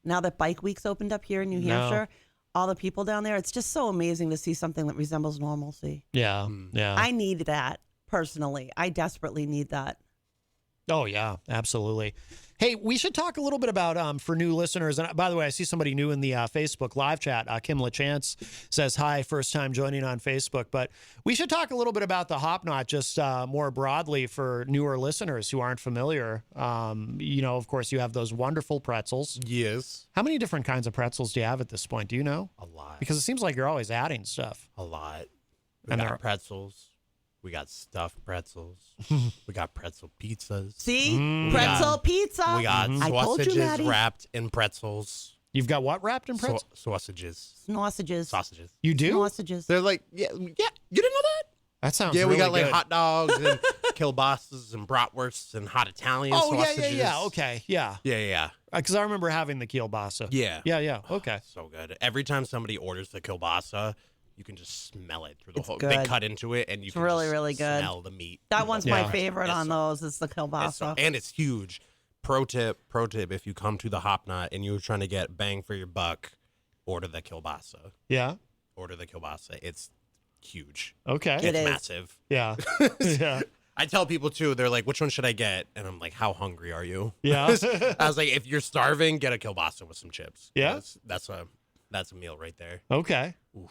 Now that Bike Week's opened up here in New Hampshire, all the people down there, it's just so amazing to see something that resembles normalcy. Yeah, yeah. I need that personally. I desperately need that. Oh, yeah, absolutely. Hey, we should talk a little bit about, for new listeners, and by the way, I see somebody new in the Facebook live chat. Kim LaChance says, hi, first time joining on Facebook. But we should talk a little bit about the Hop Knot just more broadly for newer listeners who aren't familiar. Of course, you have those wonderful pretzels. Yes. How many different kinds of pretzels do you have at this point? Do you know? A lot. Because it seems like you're always adding stuff. A lot. We And got they're- pretzels. We got stuffed pretzels. We got pretzel pizzas. See? Mm. Pretzel pizza. We got I told you, sausages Maddie. wrapped in pretzels. You've got what wrapped in pretzels? Sausages. Sausages. Sausages. You do? Sausages. They're like, yeah. You didn't know that? That sounds Yeah, really we got like good. hot dogs and kielbasa's and bratwursts and hot Italian Oh, sausages. yeah. Okay, yeah. Yeah. Because I remember having the kielbasa. Yeah. Yeah. Okay. So good. Every time somebody orders the kielbasa, you can just smell it through the whole. good. They cut into it, and you can really, just really good. smell the meat. That one's Yeah. my favorite It's on so- those. Is the It's kielbasa. so- and it's huge. Pro tip: if you come to the Hop Knot and you're trying to get bang for your buck, order the kielbasa. Yeah. Order the kielbasa. It's huge. Okay. It It's is. massive. Yeah. Yeah. I tell people too. They're like, "Which one should I get?" And I'm like, "How hungry are you?" Yeah. I was like, "If you're starving, get a kielbasa with some chips." Yeah? That's a meal right there. Okay. Oof,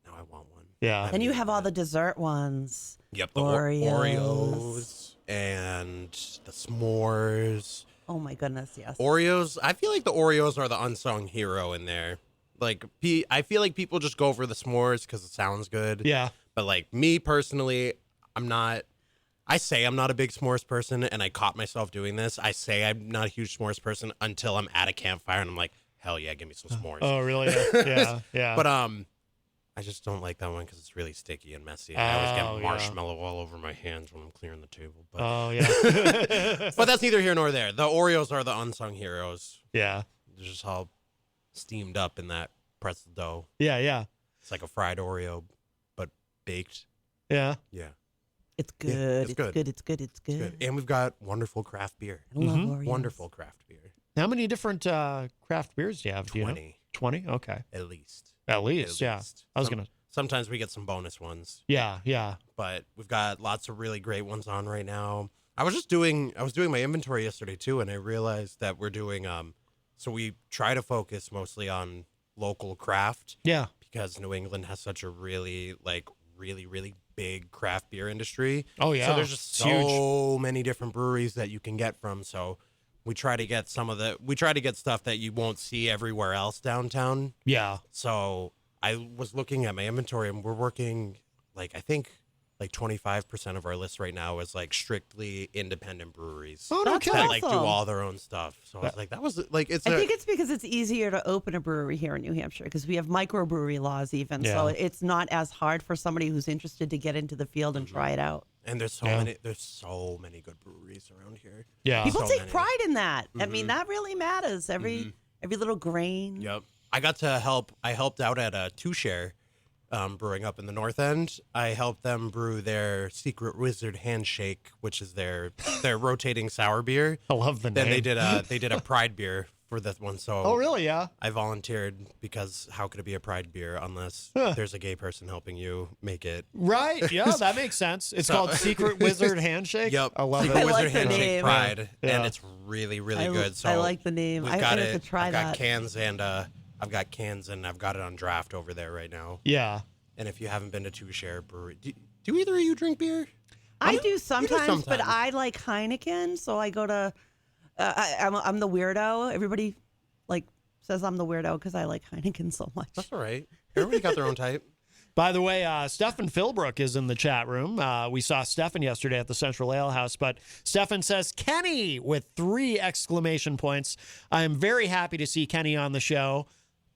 now I want one. Yeah. And you have all the dessert ones. Yep, the Oreos and the s'mores. Oh my goodness, yes. Oreos. I feel like the Oreos are the unsung hero in there. Like, I feel like people just go for the s'mores because it sounds good. Yeah. But like me personally, I'm not. I say I'm not a big s'mores person, and I caught myself doing this. I say I'm not a huge s'mores person until I'm at a campfire, and I'm like, hell yeah, give me some s'mores. Oh, really? Yeah. Yeah. But I just don't like that one because it's really sticky and messy. And I always Oh, get yeah. marshmallow all over my hands when I'm clearing the table. But, Oh, yeah. but that's neither here nor there. The Oreos are the unsung heroes. Yeah. They're just all steamed up in that pretzel dough. Yeah. Yeah. It's like a fried Oreo, but baked. Yeah. Yeah, It's good. it's It's good. good. It's good. It's it's good. good. And we've got wonderful craft beer. I love Mhm. Oreos. Wonderful craft beer. How many different craft beers do you have? Do you know? 20 20? Okay. at least. At least. Yeah. least. I was going to. Sometimes we get some bonus ones, Yeah. Yeah. but we've got lots of really great ones on right now. I was doing my inventory yesterday too, and I realized that we're doing so we try to focus mostly on local craft Yeah. because New England has such a really big craft beer industry. Oh, yeah. So there's just It's huge. so many different breweries that you can get from. So we try to get stuff that you won't see everywhere else downtown. Yeah. So I was looking at my inventory, and we're working I think 25% of our list right now is like strictly independent breweries Oh, no That's kidding. that like do awesome. all their own stuff. So I was like, that was like it's I think it's because it's easier to open a brewery here in New Hampshire because we have microbrewery laws even. So Yeah. it's not as hard for somebody who's interested to get into the field and try it out. and there's so many good breweries around here. Yeah. People so take many. pride in that. I mean, that really matters. Every little grain. Yep. I got to help. I helped out at a Two Share brewing up in the North End. I helped them brew their Secret Wizard Handshake, which is their rotating sour beer. I love the Then name. they did a Pride beer for this one. So Oh, really? Yeah. I volunteered because how could it be a Pride beer unless there's a gay person helping you make it? Right. Yeah, that makes sense. It's called Secret Wizard Handshake. Yep. I love Secret it. I like Wizard the Handshake name. Pride, Yeah. and it's really good. So I like the name. We've I got have it. to try I've got that. cans and I've got cans and I've got it on draft over there right now. Yeah. And if you haven't been to Two Share Brewery, do either of you drink beer? I do sometimes, but sometimes. I like Heineken, so I go to. I'm the weirdo. Everybody like says I'm the weirdo because I like Heineken so much. That's all right. Everybody got their own type. By the way, Stefan Philbrook is in the chat room. We saw Stefan yesterday at the Central Ale House, but Stefan says, Kenny, with 3 exclamation points. I am very happy to see Kenny on the show,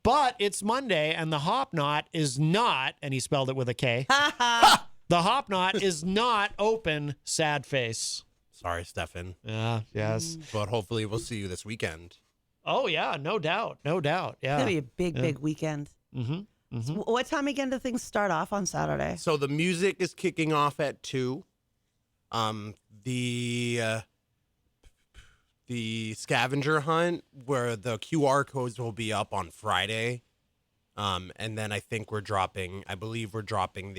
but it's Monday and the Hop Knot is not, and he spelled it with a K. The Hop Knot is not open, sad face. Sorry, Stefan. Yeah, yes. But hopefully we'll see you this weekend. Oh, yeah, no doubt. No doubt. Yeah. It's gonna be a big weekend. Mm-hmm. So what time again do things start off on Saturday? So the music is kicking off at 2. The scavenger hunt where the QR codes will be up on Friday. And then I believe we're dropping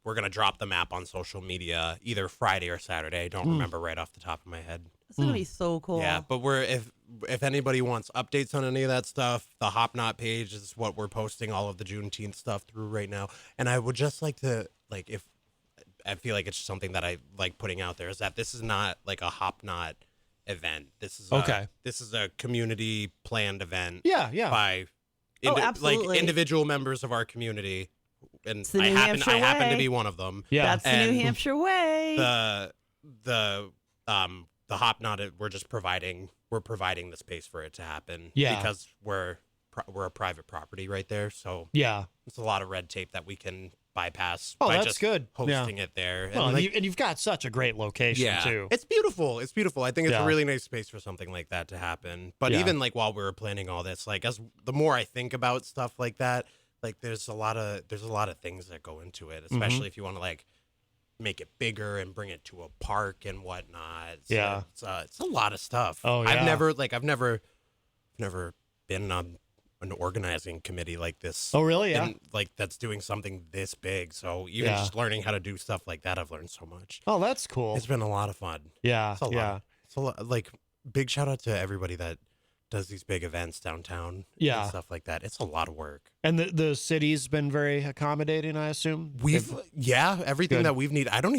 we're going to drop the map on social media either Friday or Saturday. I don't remember right off the top of my head. It's gonna be so cool. Yeah, but if anybody wants updates on any of that stuff, the Hop Knot page is what we're posting all of the Juneteenth stuff through right now. And I would just like to, if I feel like it's something that I like putting out there, is that this is not like a Hop Knot event. This is this is a community planned event. Yeah. By absolutely. individual members of our community, and the I New happen Hampshire to way. be one of them. Yeah. That's the New And Hampshire way. The Hop Knot, we're providing the space for it to happen. Yeah. Because we're a private property right there, so Yeah. it's a lot of red tape that we can bypass Oh, by that's just good. hosting it there. Well, and and you've got such a great location, too. it's beautiful. It's beautiful. I think it's Yeah. a really nice space for something like that to happen. But Yeah. even like while we were planning all this, like as the more I think about stuff like that, like there's a lot of things that go into it, Mm-hmm. especially if you want to like make it bigger and bring it to a park and whatnot. Yeah. It's a lot of stuff. Oh, yeah. I've never been on an organizing committee like this. Oh, really? Yeah. And, like that's doing something this big. So even Yeah. just learning how to do stuff like that, I've learned so much. Oh, that's cool. It's been a lot of fun. Yeah. It's a lot. Yeah. It's a lot. Like big shout out to everybody that does these big events downtown. Yeah. And stuff like that. It's a lot of work. And the city's been very accommodating, I assume. Everything Good. that we've needed. I don't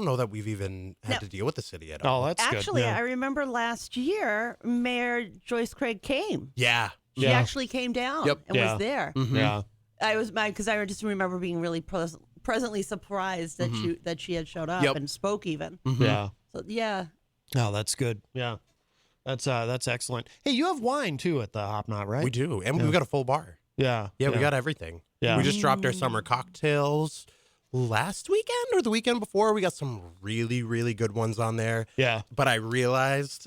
know that we've even had to deal with the city at all. Oh, that's Actually, good. I remember last year, Mayor Joyce Craig came. Yeah. She Yeah. actually came down Yep. and Yeah. was there. Mhm. Yeah. Because I just remember being really presently surprised that she had showed up Yep. and spoke even. Mhm. Yeah. So yeah, Oh, that's good. Yeah. That's excellent. Hey, you have wine too at the Hop Knot, right? We do. And we've got a full bar. Yeah. Yeah, we got everything. Yeah. We just dropped our summer cocktails last weekend or the weekend before. We got some really, really good ones on there. Yeah. But I realized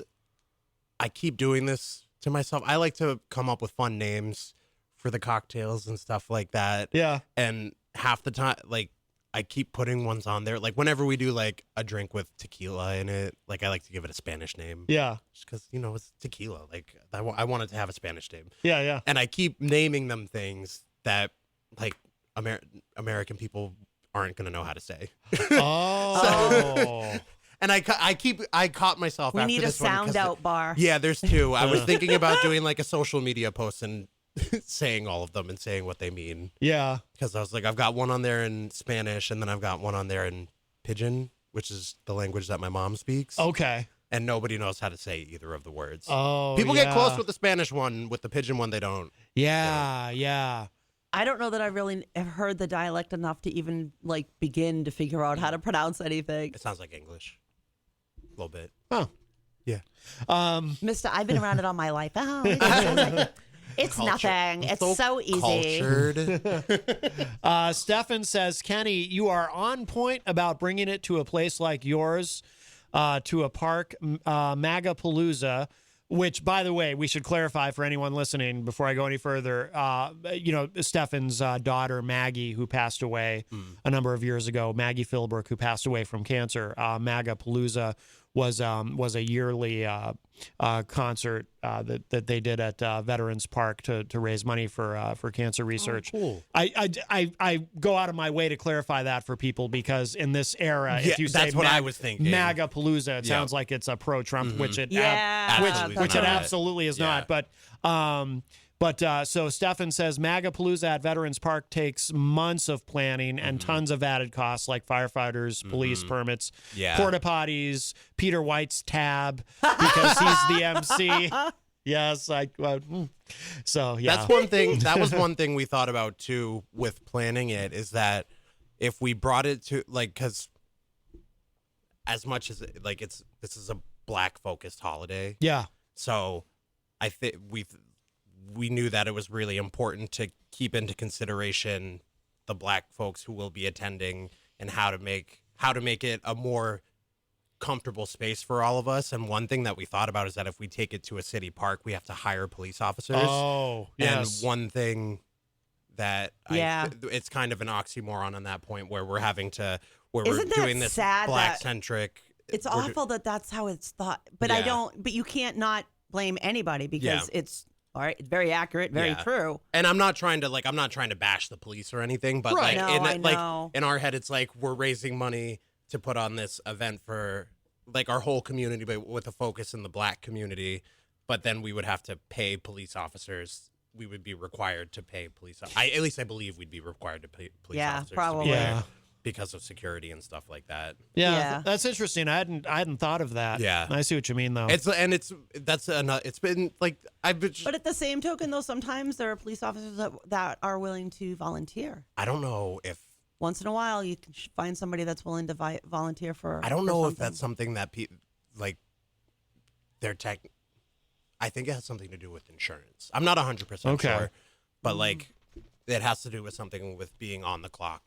I keep doing this to myself. I like to come up with fun names for the cocktails and stuff like that. Yeah. And half the time, like, I keep putting ones on there. Like, whenever we do, like, a drink with tequila in it, like, I like to give it a Spanish name. Yeah. Just because, it's tequila. Like, I want it to have a Spanish name. Yeah. Yeah. And I keep naming them things that, like, American people aren't going to know how to say. Oh. And I caught myself we after need a this one sound 'cause out bar. Yeah, there's 2. I was thinking about doing, like, a social media post and saying all of them and saying what they mean. Yeah. Because I was like, I've got one on there in Spanish, and then I've got one on there in Pidgin, which is the language that my mom speaks. Okay. And nobody knows how to say either of the words. Oh. People yeah. get close with the Spanish one. With the Pidgin one, they don't. Yeah. Yeah. I don't know that I really have heard the dialect enough to even like begin to figure out how to pronounce anything. It sounds like English. A little bit. Oh. Yeah. Mister, I've been around it all my life. Oh, it's nothing. It's so easy. Cultured. Stefan says, Kenny, you are on point about bringing it to a place like yours, to a park, Magapalooza. Which, by the way, we should clarify for anyone listening before I go any further. Stefan's daughter, Maggie, who passed away a number of years ago, Maggie Philbrook, who passed away from cancer. MAGA-Palooza was a yearly concert that they did at Veterans Park to raise money for cancer research. Oh, cool. I go out of my way to clarify that for people because in this era, if you say that's what I was thinking. MAGA-Palooza, it sounds like it's a pro-Trump, which it Absolutely it absolutely is not. But so Stefan says MAGA-Palooza at Veterans Park takes months of planning and tons of added costs like firefighters, police permits, porta potties, Peter White's tab because he's the MC. Yes, so yeah. That's one thing. That was one thing we thought about too with planning it, is that if we brought it to because as much as this is a Black focused holiday. Yeah. So I think we knew that it was really important to keep into consideration the Black folks who will be attending and how to make it a more comfortable space for all of us. And one thing that we thought about is that if we take it to a city park, we have to hire police officers. Oh, yes. And one thing that it's kind of an oxymoron on that point where we're doing this Black centric. It's awful that that's how it's thought, but but you can't not blame anybody because it's all right. It's very accurate, very true. And I'm not trying to bash the police or anything, but in our head, it's like we're raising money to put on this event for like our whole community, but with a focus in the Black community. But then we would have to pay police officers. We would be required to pay police. At least I believe we'd be required to pay police officers. Probably. Because of security and stuff like that. Yeah, that's interesting. I hadn't thought of that. Yeah, I see what you mean though. It's been like But at the same token, though, sometimes there are police officers that are willing to volunteer. I don't know if once in a while you can find somebody that's willing to volunteer for. I don't know if that's something that people like. I think it has something to do with insurance. I'm not 100% sure, but like it has to do with something with being on the clock.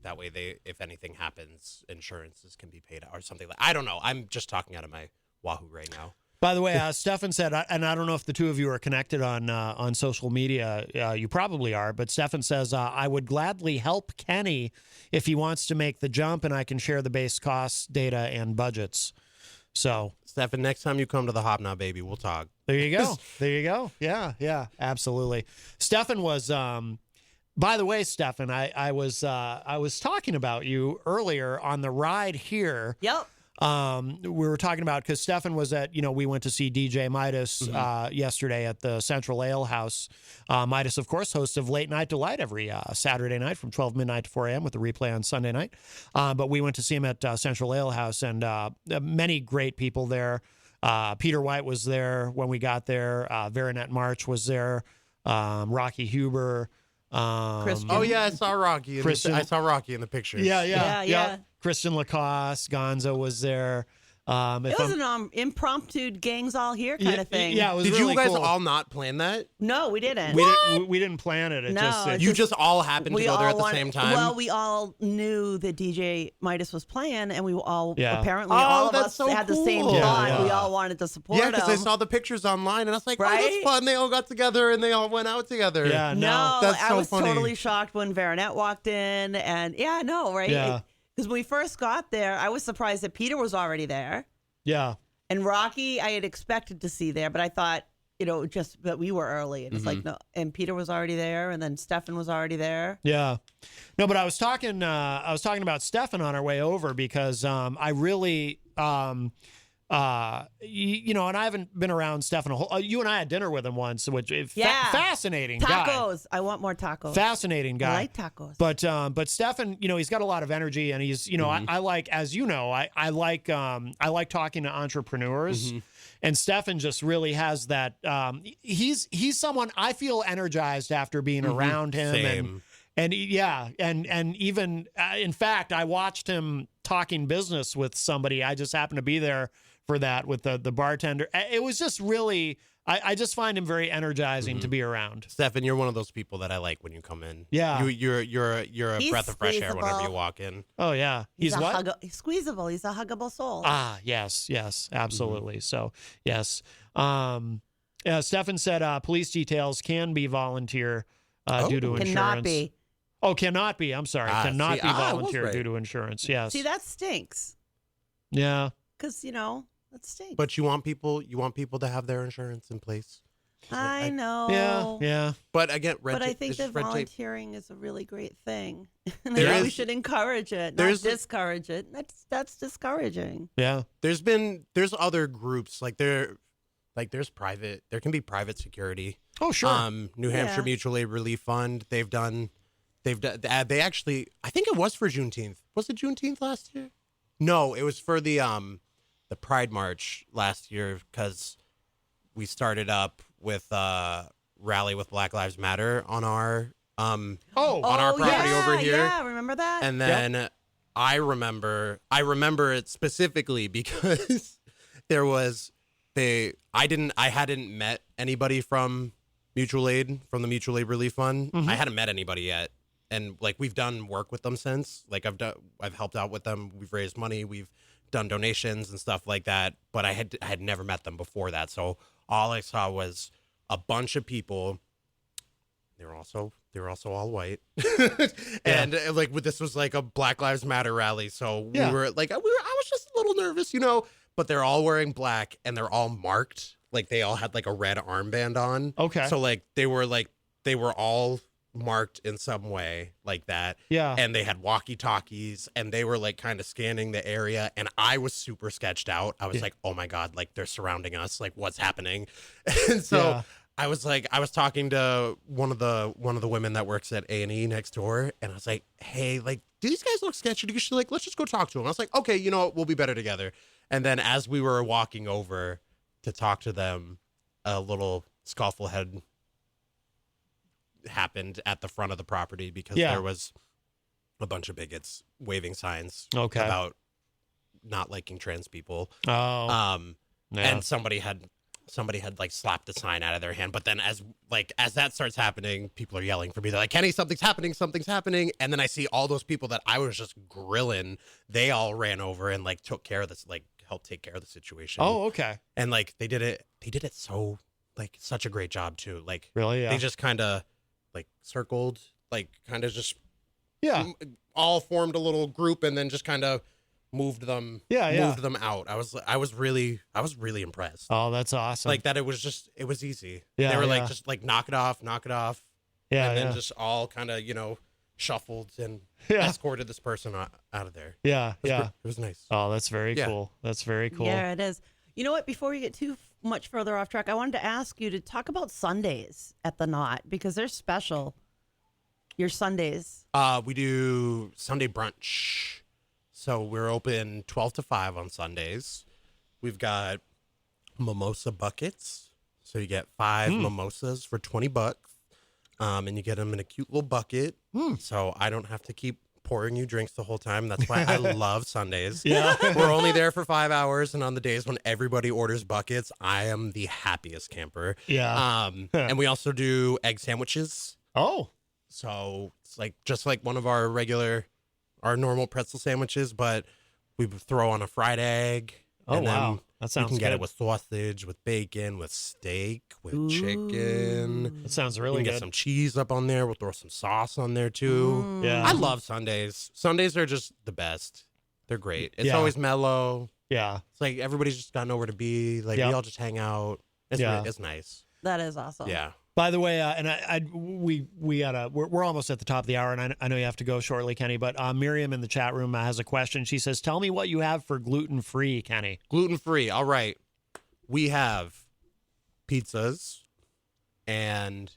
That way, if anything happens, insurances can be paid out or something like. I don't know. I'm just talking out of my wahoo right now. By the way, Stefan said, and I don't know if the two of you are connected on social media. You probably are, but Stefan says, I would gladly help Kenny if he wants to make the jump, and I can share the base costs, data, and budgets. So, Stefan, next time you come to the Hobnob, baby, we'll talk. There you go. There you go. Yeah, absolutely. Stefan was. By the way, Stefan, I was talking about you earlier on the ride here. Yep. We were talking about because Stefan was at we went to see DJ Midas yesterday at the Central Ale House. Midas, of course, host of Late Night Delight every Saturday night from 12 midnight to 4 a.m. with the replay on Sunday night. But we went to see him at Central Ale House, and many great people there. Peter White was there when we got there. Veronette March was there. Rocky Huber. Christian. Oh yeah, I saw Rocky. I saw Rocky in the pictures. Yeah. Christian Lacoste, Gonzo was there. It was an impromptu gangs all here kind of thing. Yeah, it was Did really you guys cool. all not plan that? No, we didn't. We didn't plan it. You just all happened to go there at the same time? Well, we all knew that DJ Midas was playing, and we all apparently all of us had the same cool. thought. Yeah. We all wanted to support him. Yeah, because I saw the pictures online, and I was like, oh, that's fun. They all got together, and they all went out together. Yeah, no, that's so I was funny. totally shocked when Veronette walked in, and right? Yeah. Because when we first got there, I was surprised that Peter was already there. Yeah. And Rocky, I had expected to see there, but I thought, just that we were early. And it's like, no. And Peter was already there, and then Stefan was already there. Yeah. No, but I was talking about Stefan on our way over because I really, and I haven't been around Stefan. You and I had dinner with him once, which is fascinating guy. Tacos. I want more tacos. Fascinating guy. I like tacos. But Stefan, he's got a lot of energy, and he's, I like, as you know, I like talking to entrepreneurs, and Stefan just really has that. He's someone I feel energized after being around him. Same. And even in fact, I watched him talking business with somebody. I just happened to be there for that with the bartender. It was just really I just find him very energizing to be around. Stefan, you're one of those people that I like when you come in. Yeah. You're a He's breath of fresh air whenever you squeezable. walk in. Oh yeah, he's what? He's squeezable. He's a huggable soul. Ah, yes, absolutely. So yes, yeah. Stefan said police details can be volunteer due to insurance. Cannot be. Oh, cannot be. I'm sorry, cannot be I was volunteer right. due to insurance. Yes. See, that stinks. Yeah. Because, that stinks. But you want people to have their insurance in place. I know. Yeah. But again, But I think that red tape. volunteering is a really great thing. And There we is- should encourage it, not discourage it. That's discouraging. Yeah. There's other groups there can be private security. Oh, sure. New Hampshire Yeah. Mutual Aid Relief Fund. They actually, I think it was for Juneteenth. Was it Juneteenth last year? No, it was for the Pride March last year because we started up with Rally with Black Lives Matter on our on our property over here. Yeah, remember that? And then I remember it specifically because there was I hadn't met anybody from Mutual Aid, from the Mutual Aid Relief Fund. I hadn't met anybody yet. And we've done work with them since. I've helped out with them. We've raised money. We've done donations and stuff like that. But I had never met them before that. So all I saw was a bunch of people. They were also all white. And this was like a Black Lives Matter rally. So I was just a little nervous, but they're all wearing black and they're all marked. Like they all had like a red armband on. Okay. So they were all marked in some way like that. Yeah. And they had walkie-talkies and they were like kind of scanning the area and I was super sketched out. I was like, oh my God, like they're surrounding us. Like what's happening? And so I was talking to one of the women that works at A&E next door and I was like, hey, like, do these guys look sketchy? She's like, let's just go talk to them. I was like, okay, we'll be better together. And then as we were walking over to talk to them, a little scuffle had happened at the front of the property because there was a bunch of bigots waving signs about not liking trans people. And somebody had like slapped the sign out of their hand. But then as that starts happening, people are yelling for me. They're like, Kenny, something's happening. And then I see all those people that I was just grilling. They all ran over and like took care of this, like helped take care of the situation. Oh, okay. And like they did it so like such a great job too. Like really, yeah. They just kind of like circled, like kind of just all formed a little group and then just kind of moved them out. I was really impressed. Oh, that's awesome. Like that it was easy. Yeah, they were like just like knock it off. Yeah. And then just all kind of, shuffled and escorted this person out of there. Yeah. It was nice. Oh, that's very cool. That's very cool. Yeah, it is. You know what? Before we get too much further off track, I wanted to ask you to talk about Sundays at the Knot because they're special. Your Sundays. We do Sunday brunch. So we're open 12 to 5 on Sundays. We've got mimosa buckets. So you get 5 mimosas for $20. And you get them in a cute little bucket. So I don't have to keep pouring you drinks the whole time. That's why I love Sundays. Yeah. We're only there for 5 hours. And on the days when everybody orders buckets, I am the happiest camper. Yeah. And we also do egg sandwiches. Oh. So it's like just like one of our normal pretzel sandwiches, but we throw on a fried egg. Oh, and wow. That sounds You can get good. it with sausage, with bacon, with steak, with chicken. That sounds really We can good. get some cheese up on there. We'll throw some sauce on there too. Yeah. I love Sundays. Sundays are just the best. They're great. It's Yeah. always mellow. Yeah. It's like everybody's just got nowhere to be. Like we all just hang out. It's it's nice. That is awesome. Yeah. By the way, and we're almost at the top of the hour, and I know you have to go shortly, Kenny. But Miriam in the chat room has a question. She says, "Tell me what you have for gluten-free, Kenny." Gluten-free. All right. We have pizzas and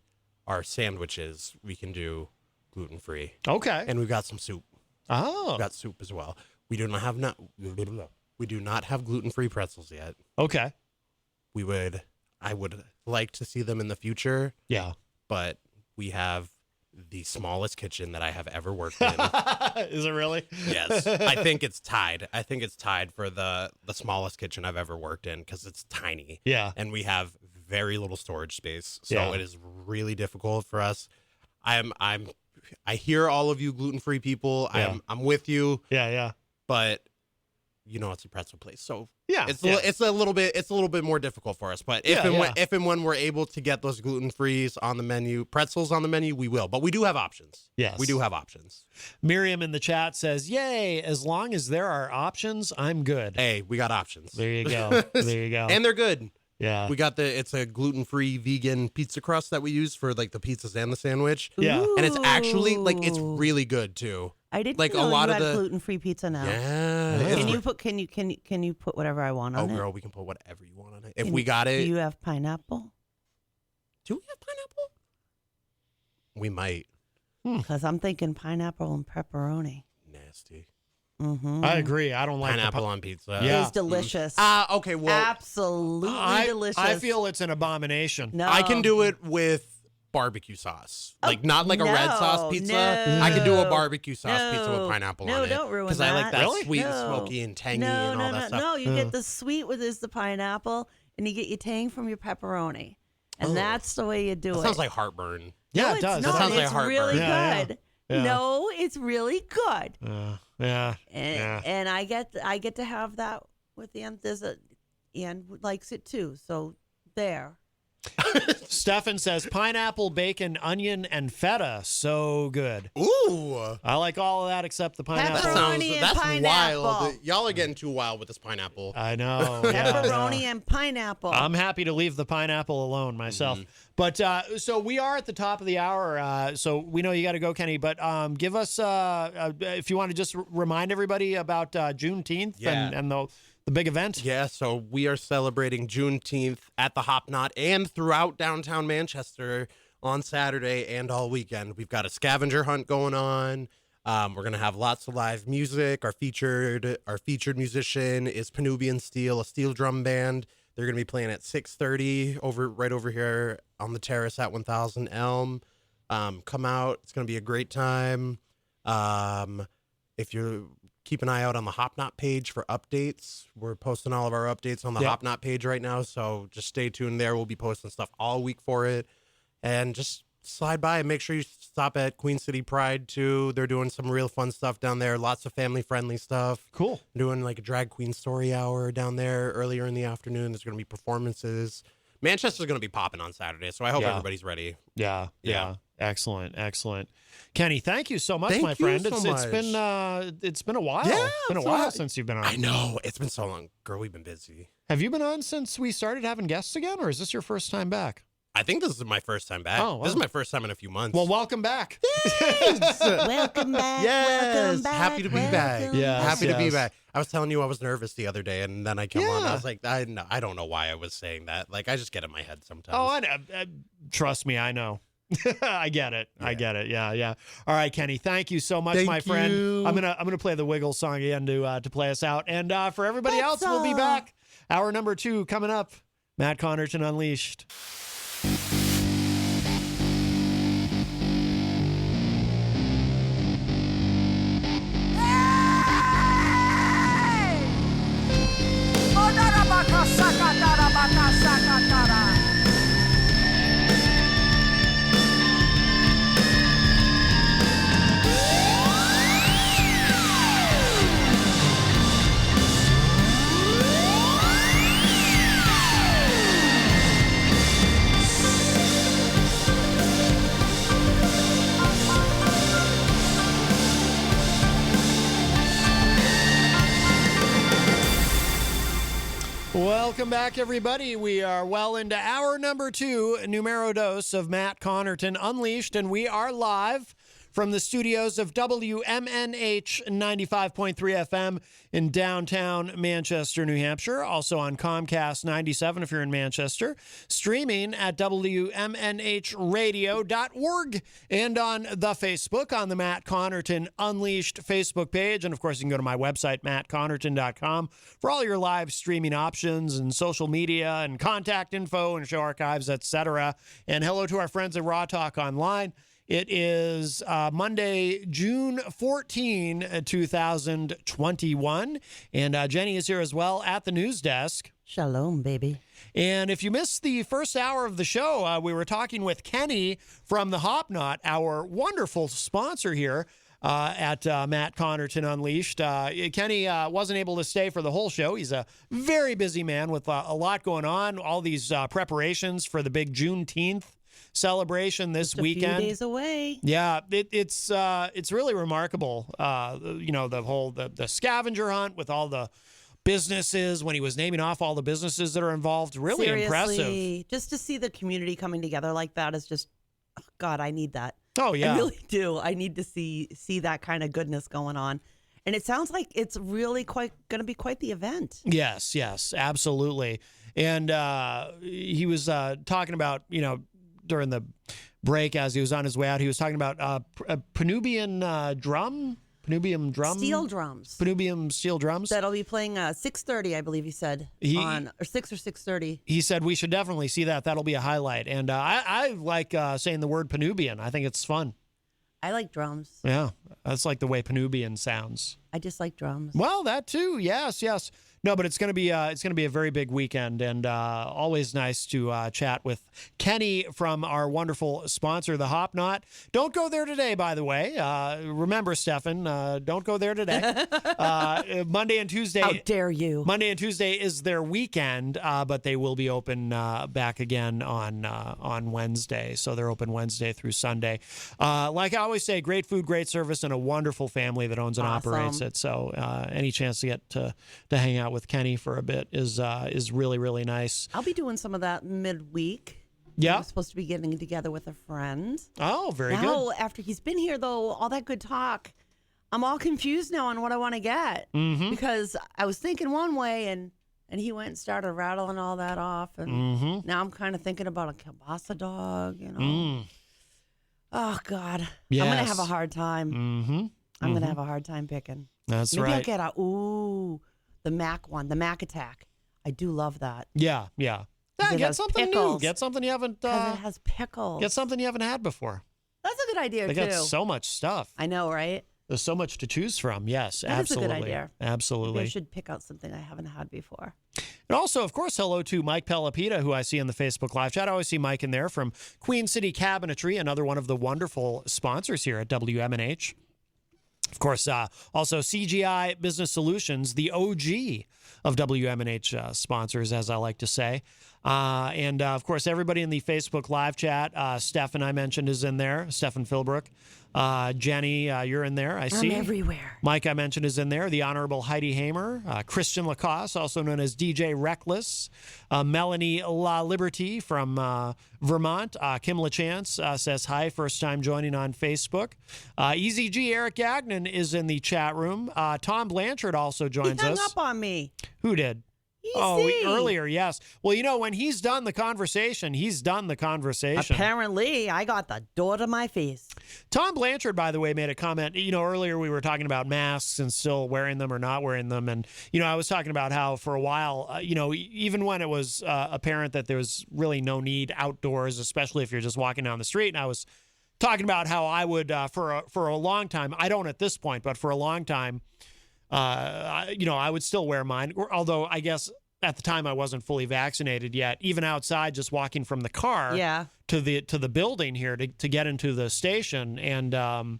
our sandwiches. We can do gluten-free, Okay. and we've got some soup. Oh. We've got soup as well. We do not have gluten-free pretzels yet. Okay. I would like to see them in the future, Yeah. but we have the smallest kitchen that I have ever worked in. Is it really? Yes. I think it's tied. For the smallest kitchen I've ever worked in because it's tiny. Yeah. And we have very little storage space, so it is really difficult for us. I hear all of you gluten-free people. Yeah. I'm with you. Yeah. But it's a pretzel place, so it's a little bit more difficult for us. But if and when we're able to get those gluten-frees on the menu, pretzels on the menu, we will. But we do have options. Yes, we do have options. Miriam in the chat says, "Yay! As long as there are options, I'm good." Hey, we got options. There you go. There you go. And they're good. Yeah. We got it's a gluten-free vegan pizza crust that we use for like the pizzas and the sandwich. Yeah. And it's actually it's really good too. I didn't like know a lot you of had the gluten-free pizza now. Yeah. Can you put whatever I want on it? Oh girl, we can put whatever you want on it. If we got it. Do you have pineapple? Do we have pineapple? We might. Because I'm thinking pineapple and pepperoni. Nasty. Mm-hmm. I agree. I don't like pineapple on pizza. Yeah. It's delicious. Okay, well, absolutely delicious. I feel it's an abomination. No. I can do it with barbecue sauce. Not like a red sauce pizza. No. I can do a barbecue sauce pizza with pineapple on it. No, don't ruin that. Because I like that Really? sweet and smoky and tangy and all that stuff. No, you get the sweet with the pineapple, and you get your tang from your pepperoni. And that's the way you do That it. sounds like heartburn. Yeah, No, it does. It's not. That sounds like It's heartburn. really Yeah, good. yeah. No, it's really good. Yeah. And I get to have that with Ann. Ann likes it too. So there. Stefan says pineapple, bacon, onion, and feta. So good. Ooh. I like all of that except the pineapple. Pepperoni and that's pineapple. wild. Y'all are getting too wild with this pineapple. I know. Yeah, Pepperoni and pineapple. I'm happy to leave the pineapple alone myself. But so we are at the top of the hour. So we know you got to go, Kenny. But give us, if you want to just remind everybody about Juneteenth and the big event. Yeah, so we are celebrating Juneteenth at the Hop Knot and throughout downtown Manchester on Saturday and all weekend. We've got a scavenger hunt going on. We're going to have lots of live music. Our featured musician is Penubian Steel, a steel drum band. They're going to be playing at 6:30 right over here on the terrace at 1000 Elm. Come out. It's going to be a great time. If you keep an eye out on the Hop Knot page for updates. We're posting all of our updates on the Hop Knot page right now, so just stay tuned there. We'll be posting stuff all week for it. And just slide by and make sure you stop at Queen City Pride, too. They're doing some real fun stuff down there, lots of family-friendly stuff. Cool. Doing like a drag queen story hour down there earlier in the afternoon. There's going to be performances. Manchester's going to be popping on Saturday, so I hope everybody's ready. Yeah. Excellent. Kenny, thank you so much, my friend. It's been a while. Yeah, it's been a while since you've been on. I know. It's been so long. Girl, we've been busy. Have you been on since we started having guests again, or is this your first time back? I think this is my first time back. Oh, wow. This is my first time in a few months. Well, welcome back. Welcome back. Yes. Welcome back. Happy to be back. Yes, Happy to be yes. back. I was telling you I was nervous the other day, and then I come on. Yeah. I was like, I don't know why I was saying that. Like, I just get in my head sometimes. Oh, I know. Trust me, I know. I get it. Yeah. I get it. Yeah. All right, Kenny. Thank you so much, Thank my friend. you. I'm gonna play the Wiggles song again to play us out. And for everybody else, we'll be back. Hour number 2 coming up. Matt Connarton Unleashed. Welcome back, everybody. We are well into hour number 2, numero dos of Matt Connarton Unleashed, and we are live from the studios of WMNH 95.3 FM in downtown Manchester, New Hampshire. Also on Comcast 97 if you're in Manchester. Streaming at WMNHradio.org and on the Facebook on the Matt Connarton Unleashed Facebook page. And, of course, you can go to my website, mattconnerton.com, for all your live streaming options and social media and contact info and show archives, etc. And hello to our friends at Raw Talk Online. It is Monday, June 14, 2021. And Jenny is here as well at the news desk. Shalom, baby. And if you missed the first hour of the show, we were talking with Kenny from the Hopknot, our wonderful sponsor here at Matt Connarton Unleashed. Kenny wasn't able to stay for the whole show. He's a very busy man with a lot going on, all these preparations for the big Juneteenth celebration this weekend. A few days away. Yeah, it's really remarkable. The scavenger hunt with all the businesses, when he was naming off all the businesses that are involved, really Seriously, impressive. Just to see the community coming together like that is just, oh God, I need that. Oh yeah, I really do. I need to see that kind of goodness going on, and it sounds like it's really going to be quite the event. Yes, absolutely. And he was talking about, during the break as he was on his way out, he was talking about a Panubian drum. Steel drums. Panubian steel drums. That'll be playing 6:30, I believe he said, or 6 or 6:30. He said we should definitely see that. That'll be a highlight. And I like saying the word Panubian. I think it's fun. I like drums. Yeah, that's like the way Panubian sounds. I just like drums. Well, that too. Yes. No, but it's gonna be a very big weekend, and always nice to chat with Kenny from our wonderful sponsor, the Hopknot. Don't go there today, by the way. Remember, Stefan, don't go there today. Monday and Tuesday. How dare you? Monday and Tuesday is their weekend, but they will be open back again on Wednesday. So they're open Wednesday through Sunday. Like I always say, great food, great service, and a wonderful family that owns and operates it. So any chance to get to hang out with Kenny for a bit is really, really nice. I'll be doing some of that midweek. Yeah. I'm supposed to be getting together with a friend. Oh, very good. Now, after he's been here, though, all that good talk, I'm all confused now on what I want to get. Mm-hmm. Because I was thinking one way, and he went and started rattling all that off. And now I'm kind of thinking about a kielbasa dog, Oh, God. Yes. I'm going to have a hard time. Mm-hmm. I'm going to have a hard time picking. That's Maybe right. I'll get the Mac one, the Mac Attack. I do love that. Yeah. Get something pickles. new. Get something you haven't. Because it has pickles. Get something you haven't had before. That's a good idea, They too. got so much stuff. I know, right? There's so much to choose from. Yes, That absolutely. is a good idea. Absolutely. Maybe I should pick out something I haven't had before. And also, of course, hello to Mike Pelopita, who I see in the Facebook Live chat. I always see Mike in there from Queen City Cabinetry, another one of the wonderful sponsors here at WMNH. Of course, also CGI Business Solutions, the OG of WMNH sponsors, as I like to say. And, of course, everybody in the Facebook Live chat, Stefan, I mentioned, is in there. Stefan Philbrook. Jenny, you're in there, I see. I'm everywhere. Mike, I mentioned, is in there. The Honorable Heidi Hamer. Christian Lacoste, also known as DJ Reckless. Melanie La Liberty from Vermont. Kim LaChance says hi, first time joining on Facebook. Eazy-G, Eric Gagnon is in the chat room. Tom Blanchard also joins He hung us. up on me. Who did? Easy. Earlier, yes. Well, when he's done the conversation, he's done the conversation. Apparently, I got the door to my face. Tom Blanchard, by the way, made a comment. Earlier we were talking about masks and still wearing them or not wearing them. And, I was talking about how for a while, even when it was apparent that there was really no need outdoors, especially if you're just walking down the street. And I was talking about how I would, for a long time, I don't at this point, but for a long time, I would still wear mine, although I guess at the time I wasn't fully vaccinated yet. Even outside, just walking from the car to the building here to get into the station, and I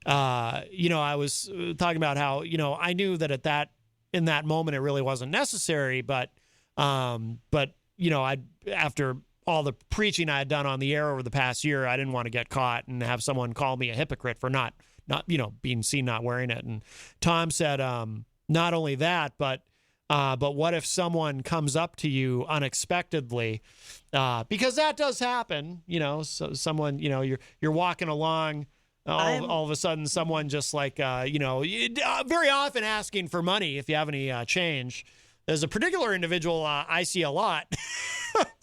was talking about how I knew that in that moment it really wasn't necessary, but after all the preaching I had done on the air over the past year, I didn't want to get caught and have someone call me a hypocrite for not being seen not wearing it. And Tom said, not only that, but what if someone comes up to you unexpectedly, because that does happen, so someone, you're walking along, all of a sudden someone just like, very often asking for money if you have any change. There's a particular individual I see a lot,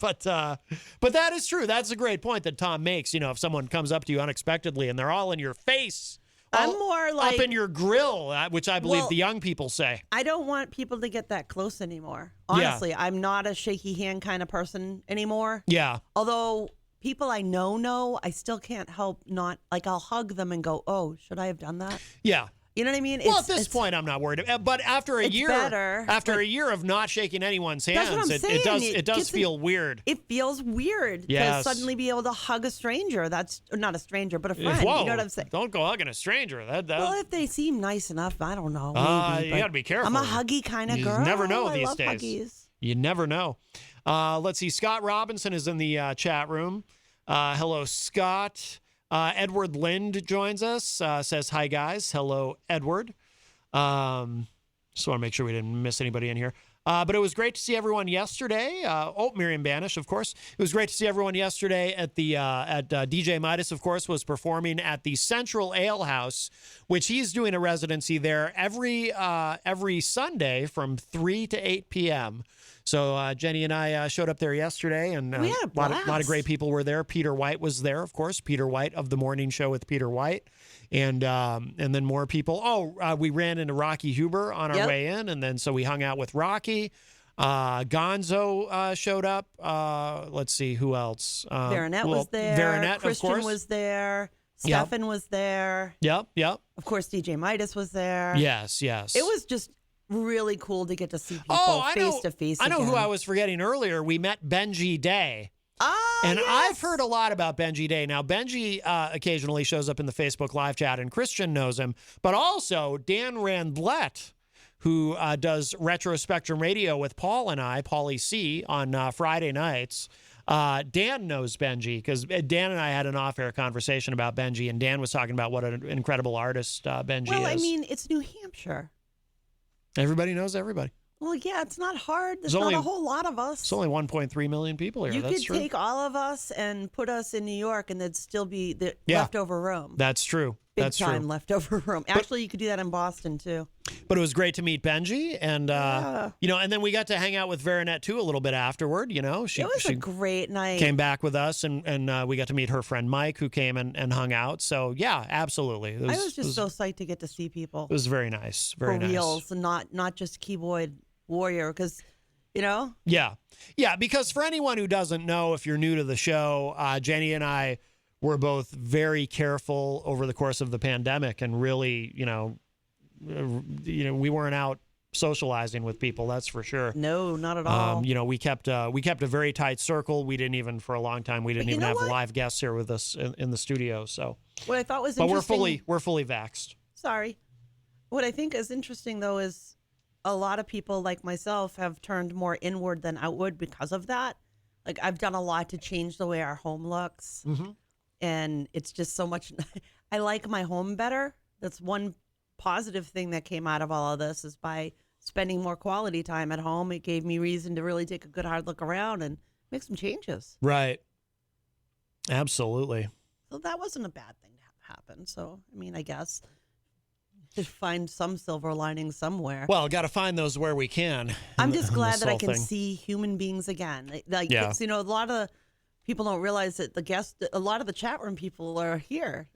but that is true. That's a great point that Tom makes. If someone comes up to you unexpectedly and they're all in your face, I'm more like up in your grill, which I believe the young people say. I don't want people to get that close anymore. Honestly, I'm not a shaky hand kind of person anymore. Yeah. Although people I know, I still can't help not, like, I'll hug them and go, oh, should I have done that? Yeah. You know what I mean? Well, at this point, I'm not worried. But after a year, better, a year of not shaking anyone's That's hands, what I'm saying. it does feel weird. It feels weird to suddenly be able to hug a stranger. That's not a stranger, but a friend. Whoa, you know what I'm saying? Don't go hugging a stranger. Well, if they seem nice enough, I don't know. Maybe, you got to be careful. I'm a huggy kind of girl. You never know I these love days. Huggies. You never know. Let's see. Scott Robinson is in the chat room. Hello, Scott. Edward Lind joins us. Says hi, guys. Hello, Edward. Just want to make sure we didn't miss anybody in here. But it was great to see everyone yesterday. Miriam Banish, of course. It was great to see everyone yesterday at the DJ Midas, of course, was performing at the Central Ale House, which he's doing a residency there every Sunday from 3 to 8 p.m. So Jenny and I showed up there yesterday, and we had a lot of great people were there. Peter White was there, of course. Peter White of the Morning Show with Peter White. And then more people. We ran into Rocky Huber on our way in, and then so we hung out with Rocky. Gonzo showed up. Let's see, who else? Baronet was there. Baronet, Christian of course. was there. Stefan was there. Yep. Of course, DJ Midas was there. Yes. It was just really cool to get to see people face to face. I know who I was forgetting earlier. We met Benji Day. And I've heard a lot about Benji Day. Now, Benji occasionally shows up in the Facebook live chat, and Christian knows him. But also, Dan Randlett, who does Retro Spectrum Radio with Paul and I, Paulie C, on Friday nights. Dan knows Benji because Dan and I had an off-air conversation about Benji, and Dan was talking about what an incredible artist Benji is. Well, I mean, it's New Hampshire. Everybody knows everybody. Well, yeah, it's not hard. There's not a whole lot of us. It's only 1.3 million people here. You That's could true. take all of us and put us in New York, and there'd still be the leftover room. That's true. Big That's time true. leftover room. Actually, you could do that in Boston too. But it was great to meet Benji, and and then we got to hang out with Veronette too a little bit afterward. It was a great night. Came back with us, and we got to meet her friend Mike, who came and hung out. So yeah, absolutely. I was just so psyched to get to see people. It was very nice, very nice. For reals, and not just keyboard warrior, because. Yeah. Because for anyone who doesn't know, if you're new to the show, Jenny and I were both very careful over the course of the pandemic, and really, we weren't out socializing with people. That's for sure. No, not at all. We kept a very tight circle. We didn't even for a long time. We didn't even have live guests here with us in the studio. So what I thought was but interesting. we're fully vaxxed. Sorry. What I think is interesting though is a lot of people like myself have turned more inward than outward because of that. Like I've done a lot to change the way our home looks. Mm-hmm. And it's just so much. I like my home better. That's one positive thing that came out of all of this is by spending more quality time at home. It gave me reason to really take a good hard look around and make some changes. Right. Absolutely. So that wasn't a bad thing to happen. So, I mean, I guess to find some silver lining somewhere. Well, got to find those where we can. I'm just glad that I can see human beings again. A lot of people don't realize that a lot of the chat room people are here.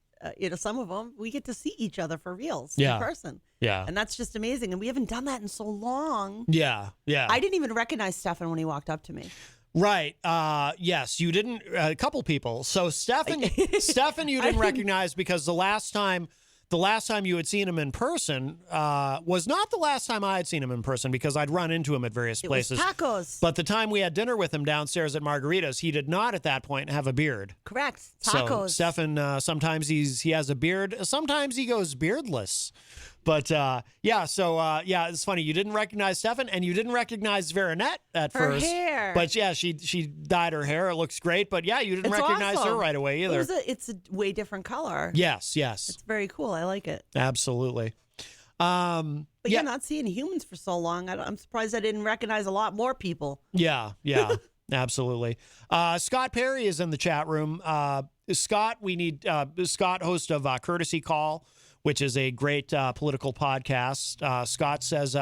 Some of them, we get to see each other for reals in person. Yeah. And that's just amazing. And we haven't done that in so long. Yeah. I didn't even recognize Stefan when he walked up to me. Right. Yes, you didn't. A couple people. So Stefan, you didn't recognize because the last time you had seen him in person was not the last time I had seen him in person because I'd run into him at various places. It was tacos. But the time we had dinner with him downstairs at Margarita's, he did not at that point have a beard. Correct. Tacos. So Stefan, sometimes he has a beard. Sometimes he goes beardless. But it's funny. You didn't recognize Stefan, and you didn't recognize Veronette at first. Her hair. But yeah, she dyed her hair. It looks great. But yeah, you didn't recognize her right away either. It's a way different color. Yes. It's very cool. I like it. Absolutely. But you're not seeing humans for so long. I'm surprised I didn't recognize a lot more people. Yeah. Absolutely. Scott Perry is in the chat room. Scott, we need Scott, host of Courtesy Call, which is a great political podcast. Scott says,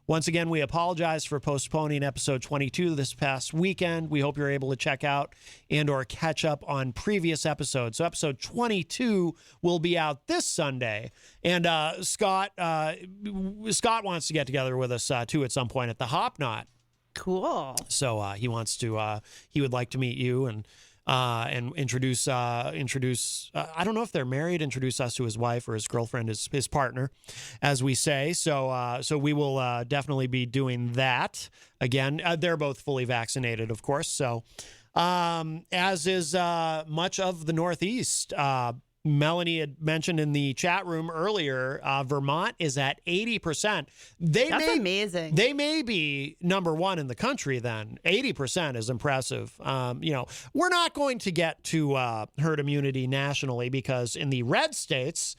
once again, we apologize for postponing episode 22 this past weekend. We hope you're able to check out and or catch up on previous episodes. So episode 22 will be out this Sunday. And Scott wants to get together with us, too, at some point at the Hop Knot. Cool. So he would like to meet you and and introduce. I don't know if they're married. Introduce us to his wife or his girlfriend, his partner, as we say. So we will definitely be doing that again. They're both fully vaccinated, of course. So as is much of the Northeast. Melanie had mentioned in the chat room earlier, Vermont is at 80%. That's amazing. They may be number one in the country then. 80% is impressive. We're not going to get to herd immunity nationally because in the red states,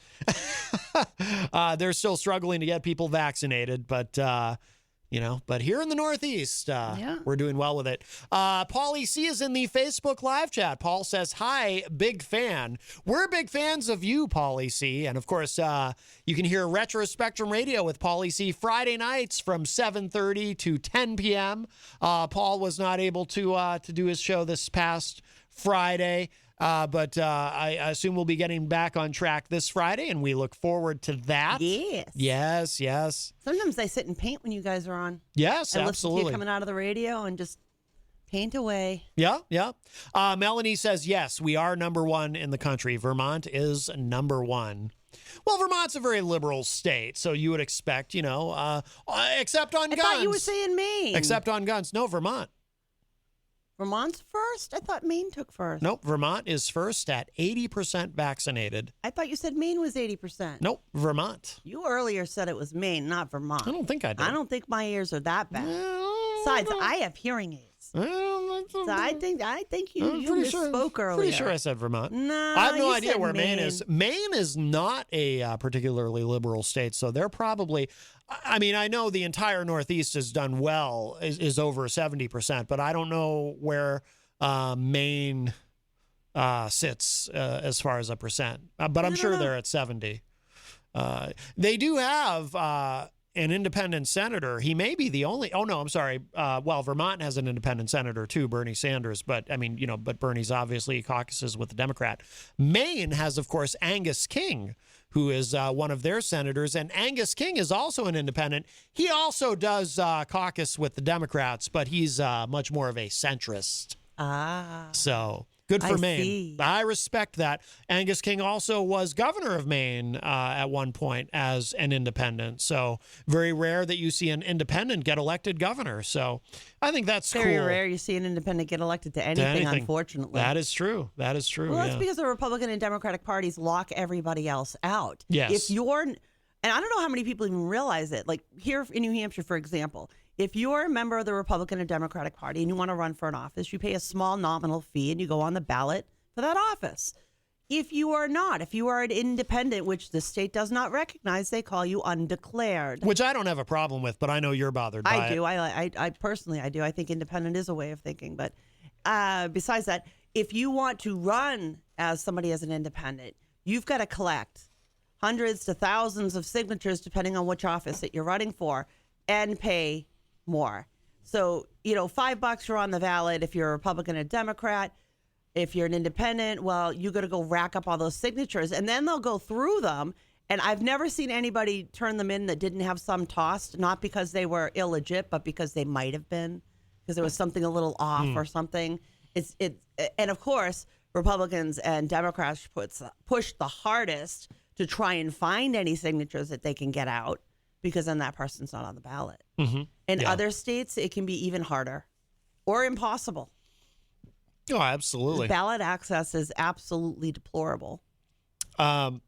they're still struggling to get people vaccinated. But but here in the Northeast, we're doing well with it. Paulie C is in the Facebook live chat. Paul says, hi, big fan. We're big fans of you, Paulie C. And, of course, you can hear Retro Spectrum Radio with Paulie C Friday nights from 7:30 to 10 p.m. Paul was not able to do his show this past Friday. But I assume we'll be getting back on track this Friday, and we look forward to that. Yes. Sometimes I sit and paint when you guys are on. Yes, I absolutely. listen to you coming out of the radio and just paint away. Yeah. Melanie says, yes, we are number one in the country. Vermont is number one. Well, Vermont's a very liberal state, so you would expect, except on guns. I thought you were saying Maine. Except on guns. No, Vermont. Vermont's first? I thought Maine took first. Nope, Vermont is first at 80% vaccinated. I thought you said Maine was 80%. Nope, Vermont. You earlier said it was Maine, not Vermont. I don't think I did. I don't think my ears are that bad. Besides, I have hearing aids. So I think you misspoke earlier. Pretty sure I said Vermont. No, I have no you idea said where Maine. Maine is. Maine is not a particularly liberal state, so they're probably. I mean, I know the entire Northeast has done well, is over 70%, but I don't know where Maine sits as far as a percent. But I'm sure they're at 70. They do have an independent senator. He may be the only. Oh no, I'm sorry. Well, Vermont has an independent senator too, Bernie Sanders. But I mean, but Bernie's obviously caucuses with the Democrat. Maine has, of course, Angus King, who is one of their senators, and Angus King is also an independent. He also does caucus with the Democrats, but he's much more of a centrist. So. Good for Maine. See. I respect that. Angus King also was governor of Maine at one point as an independent. So very rare that you see an independent get elected governor. So I think that's Very cool. rare you see an independent get elected to anything, unfortunately. That is true. That is true. Well, that's because the Republican and Democratic parties lock everybody else out. Yes. If you're, and I don't know how many people even realize it. Like here in New Hampshire, for example, if you're a member of the Republican and Democratic Party and you want to run for an office, you pay a small nominal fee and you go on the ballot for that office. If you are not, if you are an independent, which the state does not recognize, they call you undeclared. Which I don't have a problem with, but I know you're bothered by I do. it. I personally, I do. I think independent is a way of thinking. But besides that, if you want to run as somebody as an independent, you've got to collect hundreds to thousands of signatures, depending on which office that you're running for, and pay more. So, $5 you're on the ballot if you're a Republican or Democrat. If you're an independent, well, you got to go rack up all those signatures, and then they'll go through them. And I've never seen anybody turn them in that didn't have some tossed, not because they were illegit, but because they might have been, because there was something a little off or something. And of course, Republicans and Democrats push the hardest to try and find any signatures that they can get out, because then that person's not on the ballot. Mm-hmm. In other states, it can be even harder or impossible. Oh, absolutely. Ballot access is absolutely deplorable. John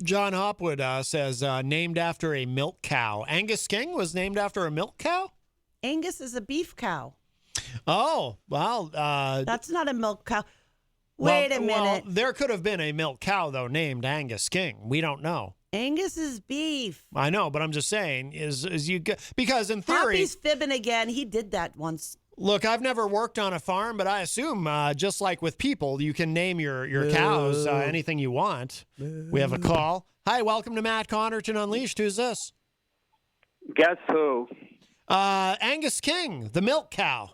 Hopwood says, named after a milk cow. Angus King was named after a milk cow? Angus is a beef cow. Oh, well. That's not a milk cow. Wait a minute. Well, there could have been a milk cow, though, named Angus King. We don't know. Angus is beef. I know, but I'm just saying, because in theory. Hoppy's fibbing again. He did that once. Look, I've never worked on a farm, but I assume, just like with people, you can name your cows anything you want. We have a call. Hi, welcome to Matt Connarton Unleashed. Who's this? Guess who? Angus King, the milk cow.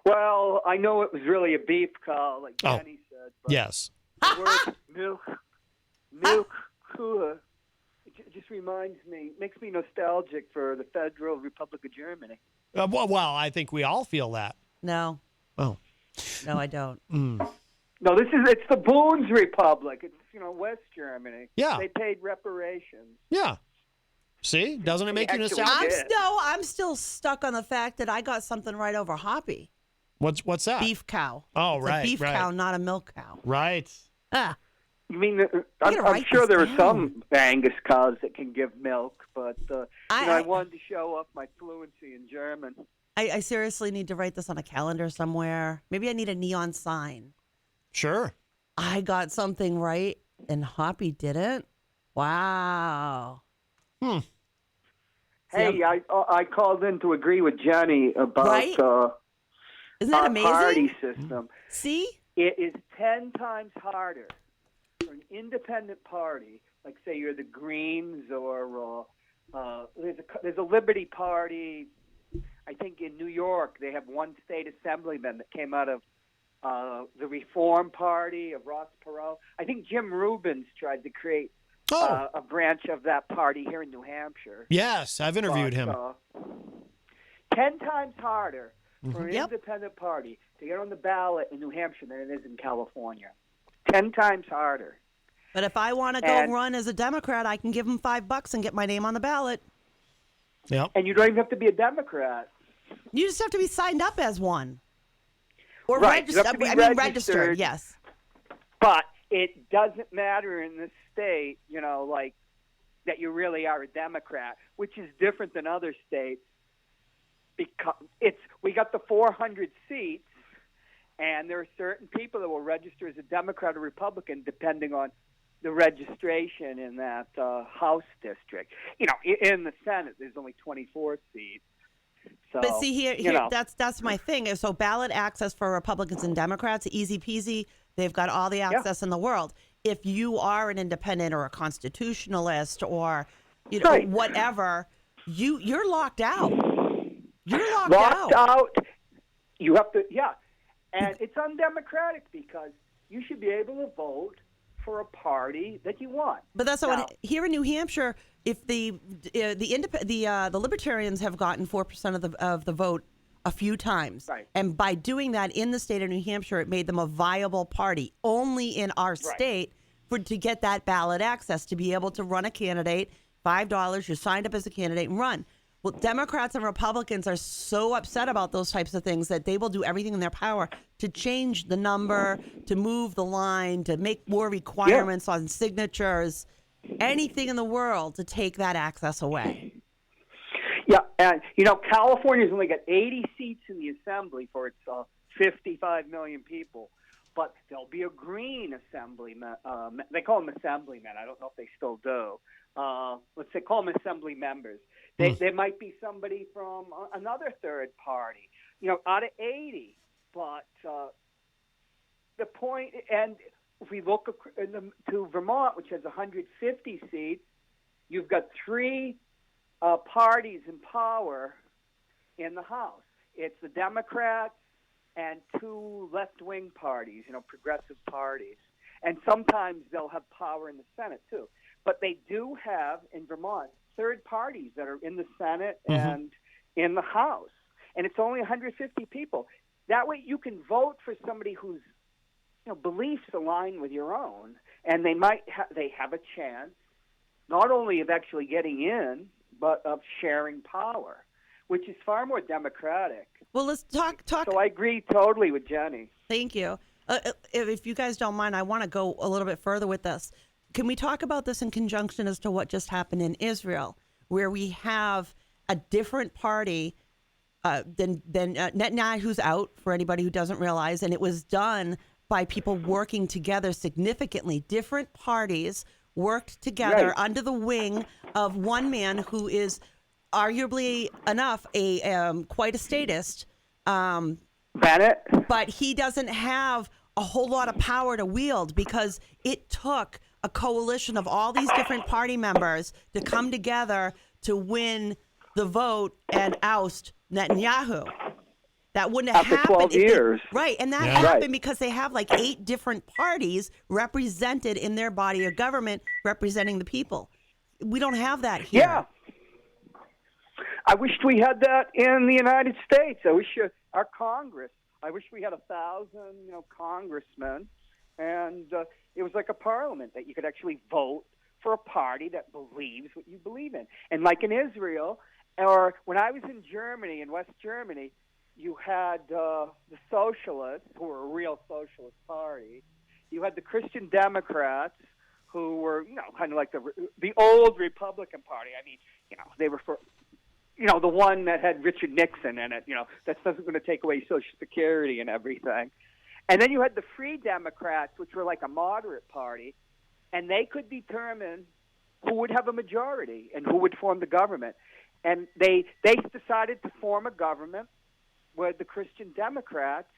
Well, I know it was really a beef cow, like Danny said. But yes. The word milk, it just reminds me, makes me nostalgic for the Federal Republic of Germany. Well, I think we all feel that. No. Oh. No, I don't. No, it's the Boons Republic. It's West Germany. Yeah. They paid reparations. Yeah. See, doesn't it make you nostalgic? I'm still stuck on the fact that I got something right over Hoppy. What's that? Beef cow. Oh, It's right, a beef right. cow, not a milk cow. Right. Ah. You mean, gotta I'm write sure this there are down. some Angus cows that can give milk, but I I wanted to show off my fluency in German. I seriously need to write this on a calendar somewhere. Maybe I need a neon sign. Sure. I got something right and Hoppy didn't. Wow. Hey, I called in to agree with Jenny about Right? Isn't that our amazing? party system. See? It is 10 times harder for an independent party, like say you're the Greens or there's a Liberty Party. I think in New York they have one state assemblyman that came out of the Reform Party of Ross Perot. I think Jim Rubens tried to create a branch of that party here in New Hampshire. Yes, I've interviewed him. 10 times harder for an Yep. independent party to get on the ballot in New Hampshire than it is in California. 10 times harder. But if I want to go And- run as a Democrat, I can give them $5 and get my name on the ballot. Yep. And you don't even have to be a Democrat. You just have to be signed up as one. Or Right, you have to be registered. registered. Yes. But it doesn't matter in this state, like that you really are a Democrat, which is different than other states because we got the 400 seats, and there are certain people that will register as a Democrat or Republican depending on the registration in that House district. In the Senate, there's only 24 seats. So, But see here that's my thing. So ballot access for Republicans and Democrats, easy peasy. They've got all the access in the world. If you are an independent or a constitutionalist or Right. whatever, you're locked out. You're locked out. You have to, and it's undemocratic because you should be able to vote for a party that you want. But that's not what here in New Hampshire. If the Libertarians have gotten 4% of the vote a few times, Right. and by doing that in the state of New Hampshire, it made them a viable party only in our state to get that ballot access to be able to run a candidate. $5, you're signed up as a candidate and run. Well, Democrats and Republicans are so upset about those types of things that they will do everything in their power to change the number, to move the line, to make more requirements on signatures, anything in the world to take that access away. Yeah, and California's only got 80 seats in the assembly for its 55 million people, but there'll be a Green assemblyman. They call them assemblymen. I don't know if they still do. Let's say call them assembly members. There might be somebody from another third party, out of 80. But the point, and if we look to Vermont, which has 150 seats, you've got three parties in power in the House. It's the Democrats and two left-wing parties, progressive parties. And sometimes they'll have power in the Senate, too. But they do have, in Vermont, third parties that are in the Senate and in the House. And it's only 150 people. That way you can vote for somebody whose beliefs align with your own, and they have a chance not only of actually getting in, but of sharing power, which is far more democratic. Well, let's talk. So I agree totally with Jenny. Thank you. If you guys don't mind, I want to go a little bit further with this. Can we talk about this in conjunction as to what just happened in Israel, where we have a different party than Netanyahu's out, for anybody who doesn't realize, and it was done by people working together significantly. Different parties worked together under the wing of one man who is arguably enough quite a statist. Bennett? But he doesn't have a whole lot of power to wield because it took a coalition of all these different party members to come together to win the vote and oust Netanyahu. That wouldn't have After happened. 12 years. Right, and that happened because they have like 8 different parties represented in their body of government representing the people. We don't have that here. Yeah. I wished we had that in the United States. I wish our Congress, I wish we had 1,000, congressmen, and it was like a parliament that you could actually vote for a party that believes what you believe in. And like in Israel, or when I was in Germany, in West Germany, you had the socialists, who were a real socialist party. You had the Christian Democrats, who were, kind of like the old Republican Party. I mean, they were for, the one that had Richard Nixon in it. That's not going to take away Social Security and everything. And then you had the Free Democrats, which were like a moderate party, and they could determine who would have a majority and who would form the government. And they decided to form a government with the Christian Democrats.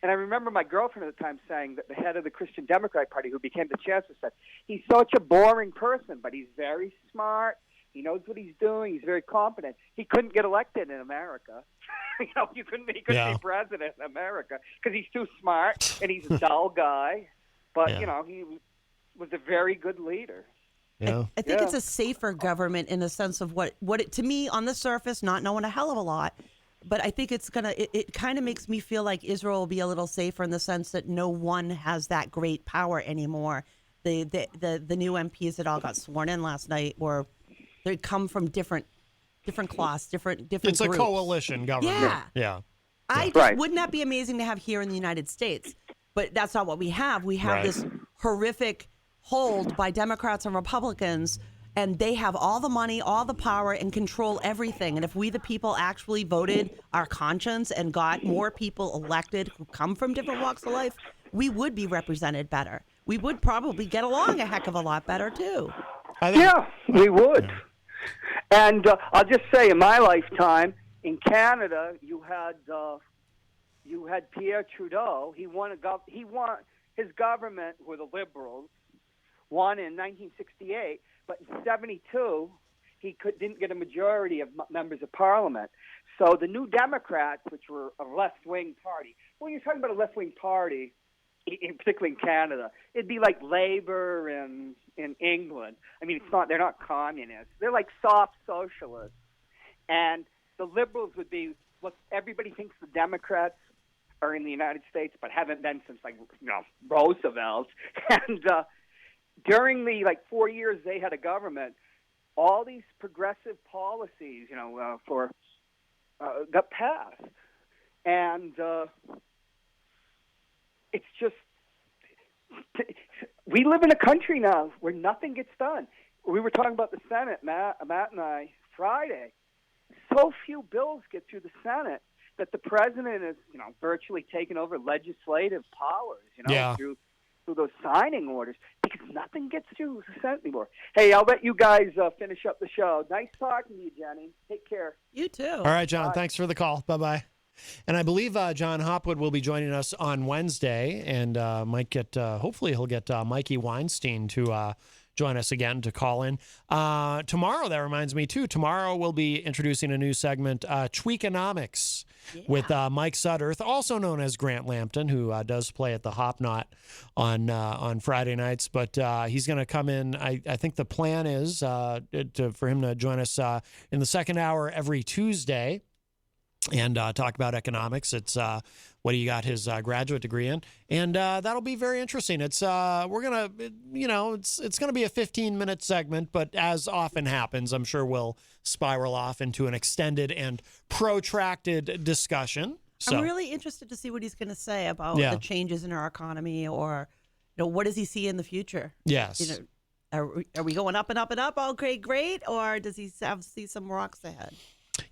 And I remember my girlfriend at the time saying that the head of the Christian Democrat Party, who became the chancellor, said, he's such a boring person, but he's very smart. He knows what he's doing. He's very competent. He couldn't get elected in America. He couldn't be president in America because he's too smart and he's a dull guy. But, he was a very good leader. Yeah. I think it's a safer government in the sense of what it, to me, on the surface, not knowing a hell of a lot, but I think it kind of makes me feel like Israel will be a little safer in the sense that no one has that great power anymore. The new MPs that all got sworn in last night they come from different cloths, different It's groups. a coalition government. Yeah. Right. Wouldn't that be amazing to have here in the United States? But that's not what we have. We have this horrific hold by Democrats and Republicans, and they have all the money, all the power, and control everything. And if we, the people, actually voted our conscience and got more people elected who come from different walks of life, we would be represented better. We would probably get along a heck of a lot better, too. Yeah, we would. Yeah. And I'll just say, in my lifetime, in Canada, you had Pierre Trudeau. He won his government with the Liberals. Won in 1968, but in 1972 he didn't get a majority of members of Parliament. So the New Democrats, which were a left-wing party, when you're talking about a left-wing party, particularly in Canada, it'd be like Labour in England. I mean, they're not communists. They're like soft socialists. And the Liberals would be what everybody thinks the Democrats are in the United States, but haven't been since Roosevelt. And during the 4 years they had a government, all these progressive policies, got passed, and it's just we live in a country now where nothing gets done. We were talking about the Senate, Matt and I, Friday. So few bills get through the Senate that the president is, virtually taking over legislative powers, through those signing orders, because nothing gets through the Senate anymore. Hey, I'll let you guys finish up the show. Nice talking to you, Jenny. Take care. You too. All right, John. Thanks for the call. Bye-bye. And I believe John Hopwood will be joining us on Wednesday, and hopefully he'll get Mikey Weinstein to join us again to call in. Tomorrow, that reminds me, too, tomorrow we'll be introducing a new segment, Tweakonomics, with Mike Sudderth, also known as Grant Lampton, who does play at the Hop Knot on Friday nights. But he's going to come in. I think the plan is for him to join us in the second hour every Tuesday and talk about economics. It's what he got his graduate degree in, and that'll be very interesting. It's it's gonna be a 15-minute segment, but as often happens, I'm sure we'll spiral off into an extended and protracted discussion. So, I'm really interested to see what he's going to say about the changes in our economy, or what does he see in the future? Yes. Are we going up and up and up? Okay, great. Or does he see some rocks ahead?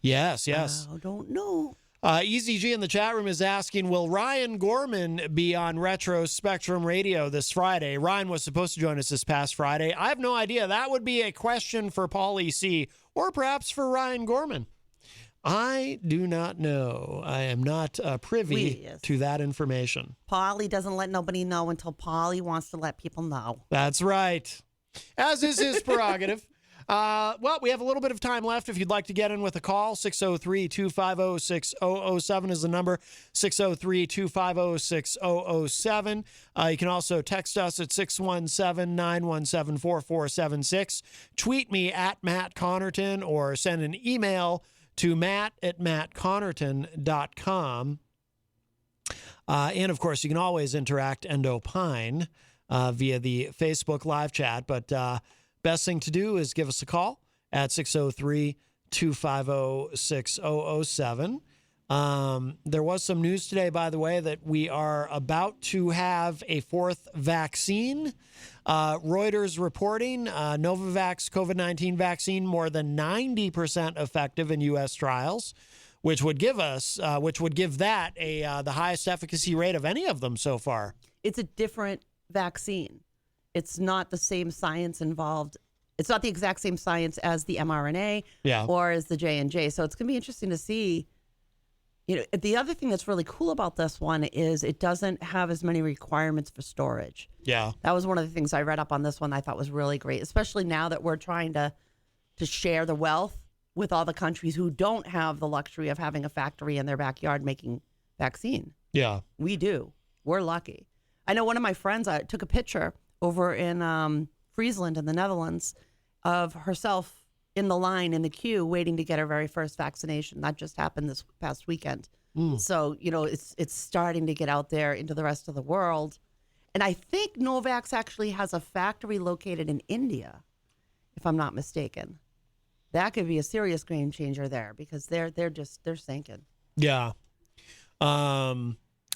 Yes. I don't know. Eazy-G in the chat room is asking, will Ryan Gorman be on Retro Spectrum Radio this Friday? Ryan was supposed to join us this past Friday. I have no idea. That would be a question for Paulie C. or perhaps for Ryan Gorman. I do not know. I am not privy to that information. Paulie doesn't let nobody know until Paulie wants to let people know. That's right. As is his prerogative. Well, we have a little bit of time left. If you'd like to get in with a call, 603-250-6007 is the number, 603-250-6007. You can also text us at 617-917-4476. Tweet me at Matt Connarton or send an email to matt@mattconnerton.com. And, of course, you can always interact and opine via the Facebook live chat. But best thing to do is give us a call at 603-250-6007. There was some news today, by the way, that we are about to have a fourth vaccine. Reuters reporting Novavax COVID-19 vaccine more than 90% effective in U.S. trials, which would give that the highest efficacy rate of any of them so far. It's a different vaccine. It's not the same science involved. It's not the exact same science as the mRNA or as the J&J. So it's going to be interesting to see. You know, the other thing that's really cool about this one is it doesn't have as many requirements for storage. Yeah. That was one of the things I read up on this one I thought was really great, especially now that we're trying to share the wealth with all the countries who don't have the luxury of having a factory in their backyard making vaccine. Yeah. We do. We're lucky. I know one of my friends took a picture over in Friesland in the Netherlands of herself in the line in the queue waiting to get her very first vaccination. That just happened this past weekend. So, you know, it's starting to get out there into the rest of the world. And I think Novavax actually has a factory located in India, if I'm not mistaken. That could be a serious game changer there because they're sinking. Yeah.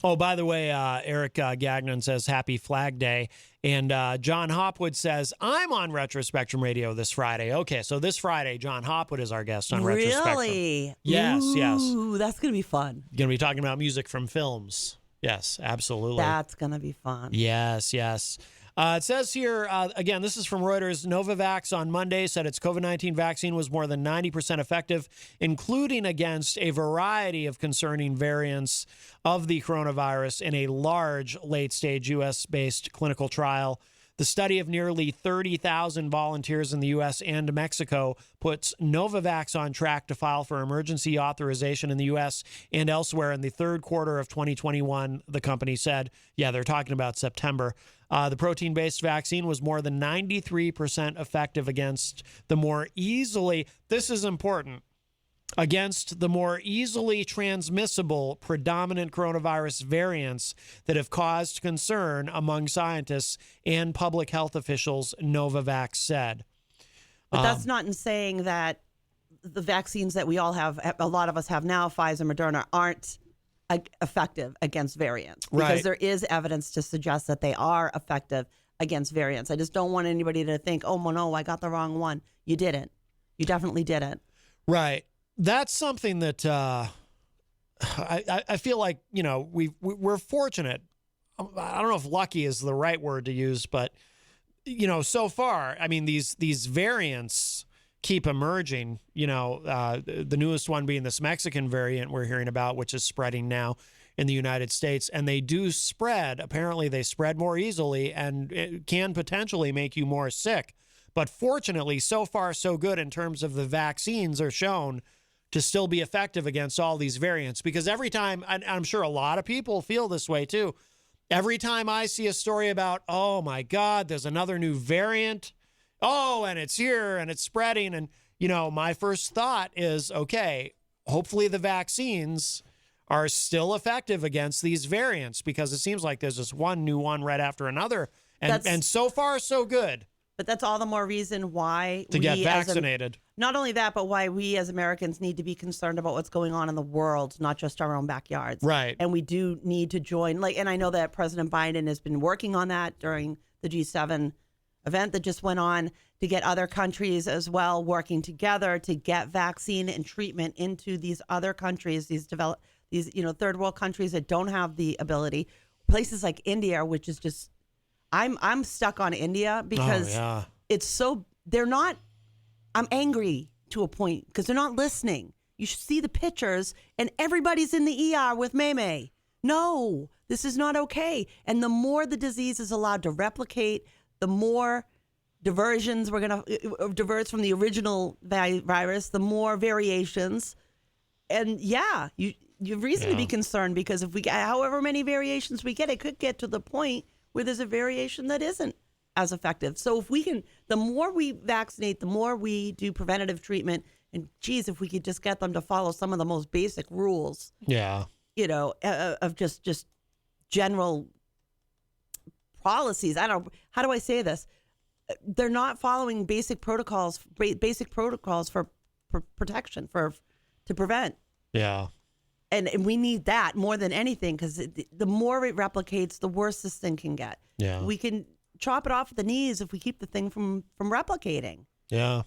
Oh, by the way, Eric Gagnon says Happy Flag Day. And John Hopwood says, I'm on Retro Spectrum Radio this Friday. Okay, so this Friday, John Hopwood is our guest on Retro Spectrum. Really? Yes, yes. Ooh, that's going to be fun. Going to be talking about music from films. Yes, absolutely. That's going to be fun. Yes, yes. It says here, again, this is from Reuters, Novavax on Monday said its COVID-19 vaccine was more than 90% effective, including against a variety of concerning variants of the coronavirus in a large late-stage U.S.-based clinical trial. The study of nearly 30,000 volunteers in the U.S. and Mexico puts Novavax on track to file for emergency authorization in the U.S. and elsewhere in the third quarter of 2021, the company said. Yeah, they're talking about September. The protein-based vaccine was more than 93% effective against the more easily, this is important, against the more easily transmissible predominant coronavirus variants that have caused concern among scientists and public health officials, Novavax said. But that's not in saying that the vaccines that we all have, a lot of us have now, Pfizer, Moderna, aren't effective against variants. Because Right. there is evidence to suggest that they are effective against variants. I just don't want anybody to think, oh, no, I got the wrong one. You didn't. You definitely didn't. Right. That's something that I feel like, you know, we're fortunate. I don't know if lucky is the right word to use, but, you know, so far, I mean, these variants keep emerging, you know, the newest one being this Mexican variant we're hearing about, which is spreading now in the United States. And they do spread. Apparently, they spread more easily and it can potentially make you more sick. But fortunately, so far, so good in terms of the vaccines are shown to still be effective against all these variants. Because every time, and I'm sure a lot of people feel this way too, every time I see a story about, oh my God, there's another new variant, oh, and it's here and it's spreading. And, you know, my first thought is, okay, hopefully the vaccines are still effective against these variants because it seems like there's just one new one right after another. And so far, so good. But that's all the more reason why To get vaccinated. Not only that, but why we as Americans need to be concerned about what's going on in the world, not just our own backyards. Right. And we do need to join. And I know that President Biden has been working on that during the G7 event that just went on to get other countries as well working together to get vaccine and treatment into these other countries, these third world countries that don't have the ability. Places like India, which is just, I'm stuck on India because it's so, they're not, I'm angry to a point because they're not listening. You should see the pictures and everybody's in the ER with May. No, this is not okay. And the more the disease is allowed to replicate, the more diversions we're going to divert from the original virus, the more variations. And you have reason to be concerned because if we get however many variations we get, it could get to the point where there's a variation that isn't as effective. So if we can, the more we vaccinate, the more we do preventative treatment, and geez, if we could just get them to follow some of the most basic rules, Yeah. you know, of just general policies. How do I say this? They're not following basic protocols for protection, to prevent. Yeah. And we need that more than anything, because the more it replicates, the worse this thing can get. Yeah. We can chop it off at the knees if we keep the thing from replicating. Yeah.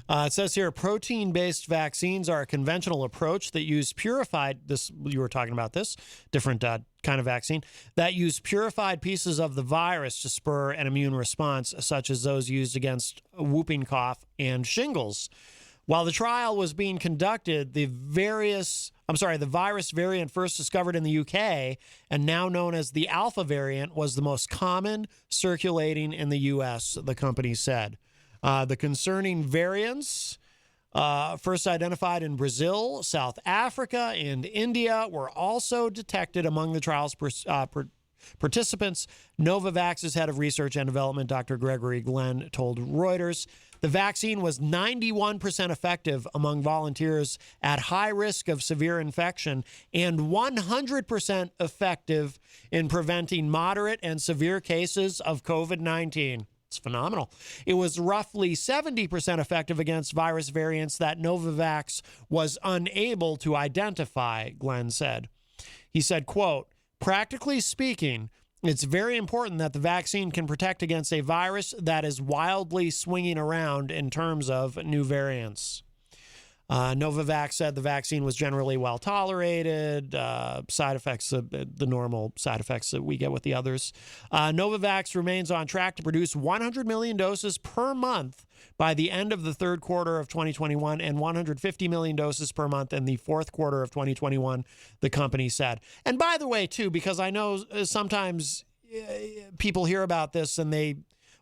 It says here, protein-based vaccines are a conventional approach that use purified, you were talking about this, different kind of vaccine, that use purified pieces of the virus to spur an immune response, such as those used against whooping cough and shingles. While the trial was being conducted, the virus variant first discovered in the UK and now known as the Alpha variant was the most common circulating in the U.S., the company said. The concerning variants, first identified in Brazil, South Africa, and India, were also detected among the trial's participants. Novavax's head of research and development, Dr. Gregory Glenn, told Reuters the vaccine was 91% effective among volunteers at high risk of severe infection and 100% effective in preventing moderate and severe cases of COVID-19. It's phenomenal. It was roughly 70% effective against virus variants that Novavax was unable to identify, Glenn said. He said, quote, practically speaking, it's very important that the vaccine can protect against a virus that is wildly swinging around in terms of new variants. Novavax said the vaccine was generally well tolerated, side effects, the normal side effects that we get with the others. Novavax remains on track to produce 100 million doses per month by the end of the third quarter of 2021 and 150 million doses per month in the fourth quarter of 2021, the company said. And by the way, too, because I know sometimes people hear about this and they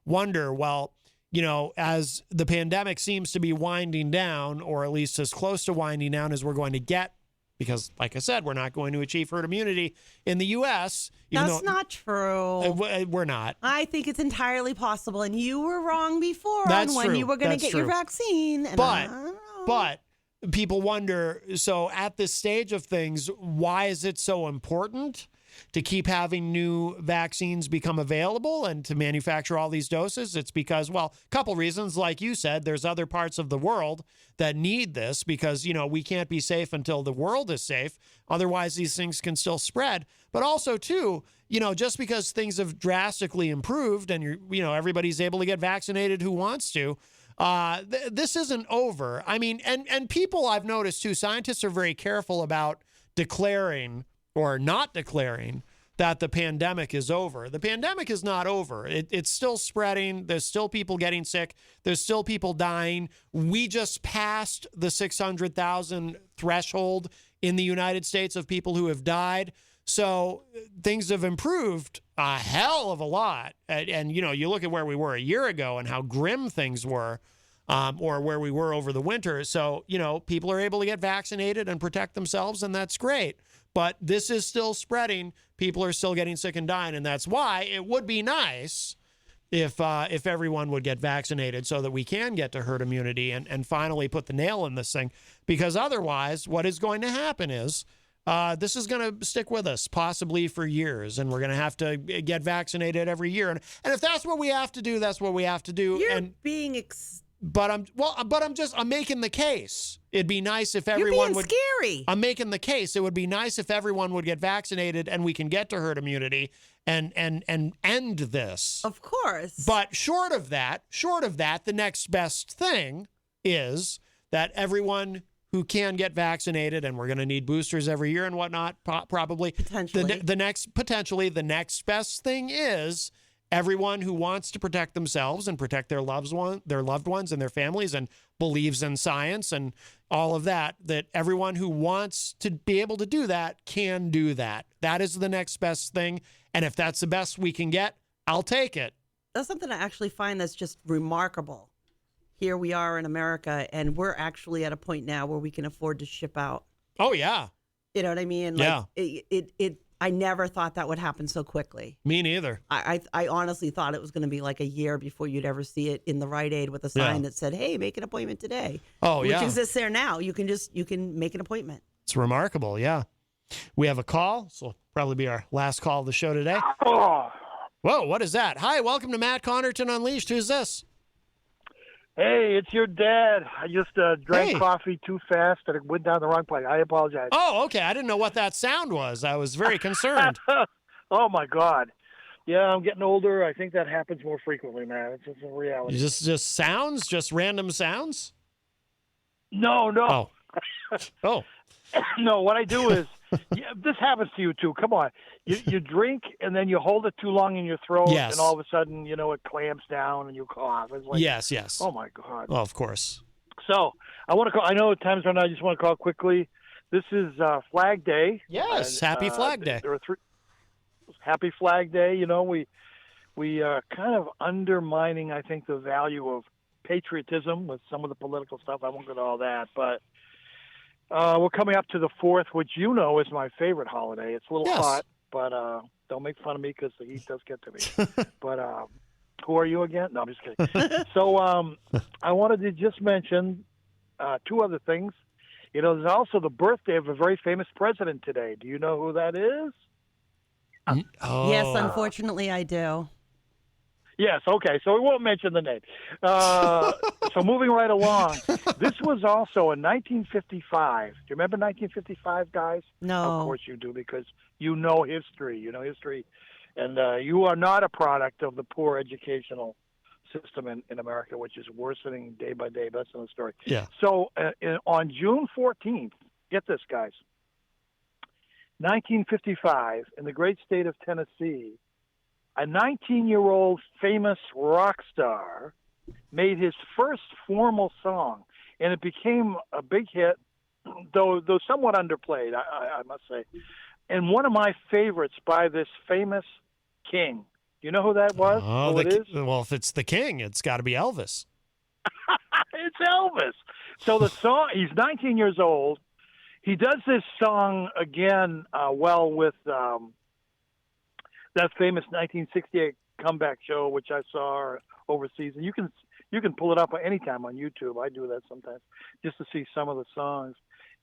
wonder, well, you know, as the pandemic seems to be winding down, or at least as close to winding down as we're going to get, because, like I said, we're not going to achieve herd immunity in the U.S. That's not true. We're not. I think it's entirely possible, and you were wrong before on when you were going to get your vaccine. And but people wonder, so at this stage of things, why is it so important to keep having new vaccines become available and to manufacture all these doses? It's because, well, a couple reasons. Like you said, there's other parts of the world that need this because, you know, we can't be safe until the world is safe. Otherwise, these things can still spread. But also, too, you know, just because things have drastically improved and, everybody's able to get vaccinated who wants to, this isn't over. I mean, and people I've noticed, too, scientists are very careful about declaring or not declaring that the pandemic is over. The pandemic is not over. It's still spreading. There's still people getting sick. There's still people dying. We just passed the 600,000 threshold in the United States of people who have died. So things have improved a hell of a lot. And you look at where we were a year ago and how grim things were, or where we were over the winter. So, people are able to get vaccinated and protect themselves, and that's great. But this is still spreading. People are still getting sick and dying, and that's why it would be nice if everyone would get vaccinated so that we can get to herd immunity and finally put the nail in this thing. Because otherwise, what is going to happen is this is going to stick with us possibly for years, and we're going to have to get vaccinated every year. And if that's what we have to do, that's what we have to do. You're being But I'm making the case. It'd be nice if everyone You're being scary. I'm making the case. It would be nice if everyone would get vaccinated and we can get to herd immunity and end this. Of course. But short of that, the next best thing is that everyone who can get vaccinated, and we're going to need boosters every year and whatnot, probably. Potentially. The next best thing is everyone who wants to protect themselves and protect their loved ones and their families and believes in science and all of that everyone who wants to be able to do that can do that. That is the next best thing. And if that's the best we can get, I'll take it. That's something I actually find that's just remarkable. Here we are in America, and we're actually at a point now where we can afford to ship out. Oh, yeah. You know what I mean? Yeah. I never thought that would happen so quickly. Me neither. I honestly thought it was going to be like a year before you'd ever see it in the Rite Aid with a sign that said, "Hey, make an appointment today." Oh, which yeah. Which exists there now. You can make an appointment. It's remarkable, yeah. We have a call, so Probably be our last call of the show today. Oh, Whoa, what is that? Hi, welcome to Matt Connarton Unleashed. Who's this? hey, it's your dad. I just drank Hey. coffee too fast and it went down the wrong place. I apologize. Oh, okay. I didn't know what that sound was. I was very concerned. Oh, my God. Yeah, I'm getting older. I think that happens more frequently, man. It's just a reality. Just sounds? Just random sounds? No. Oh. Oh. No, what I do is, this happens to you too. Come on. You drink and then you hold it too long in your throat, Yes. and all of a sudden, it clamps down and you cough. It's like, Yes. oh, my God. Oh, of course. So I want to call. I know times are not. I just want to call quickly. This is Flag Day. Yes. And, Happy Flag Day. There are three. Happy Flag Day. We are kind of undermining, I think, the value of patriotism with some of the political stuff. I won't go into all that, but we're coming up to the 4th, which is my favorite holiday. It's a little Yes. hot, but don't make fun of me because the heat does get to me. But who are you again? No, I'm just kidding. So I wanted to just mention two other things. There's also the birthday of a very famous president today. Do you know who that is? Oh. Yes, unfortunately, I do. Yes, okay, so we won't mention the name. So moving right along, this was also in 1955. Do you remember 1955, guys? No. Of course you do, because you know history. And you are not a product of the poor educational system in America, which is worsening day by day. But that's another story. Yeah. So on June 14th, get this, guys, 1955, in the great state of Tennessee, a 19-year-old famous rock star made his first formal song, and it became a big hit, though somewhat underplayed, I must say. And one of my favorites by this famous king. Do you know who that was? Oh, who it is? Well, if it's the king, it's got to be Elvis. It's Elvis. So the song, he's 19 years old. He does this song again, with that famous 1968 comeback show, which I saw overseas. And you can pull it up anytime on YouTube. I do that sometimes just to see some of the songs.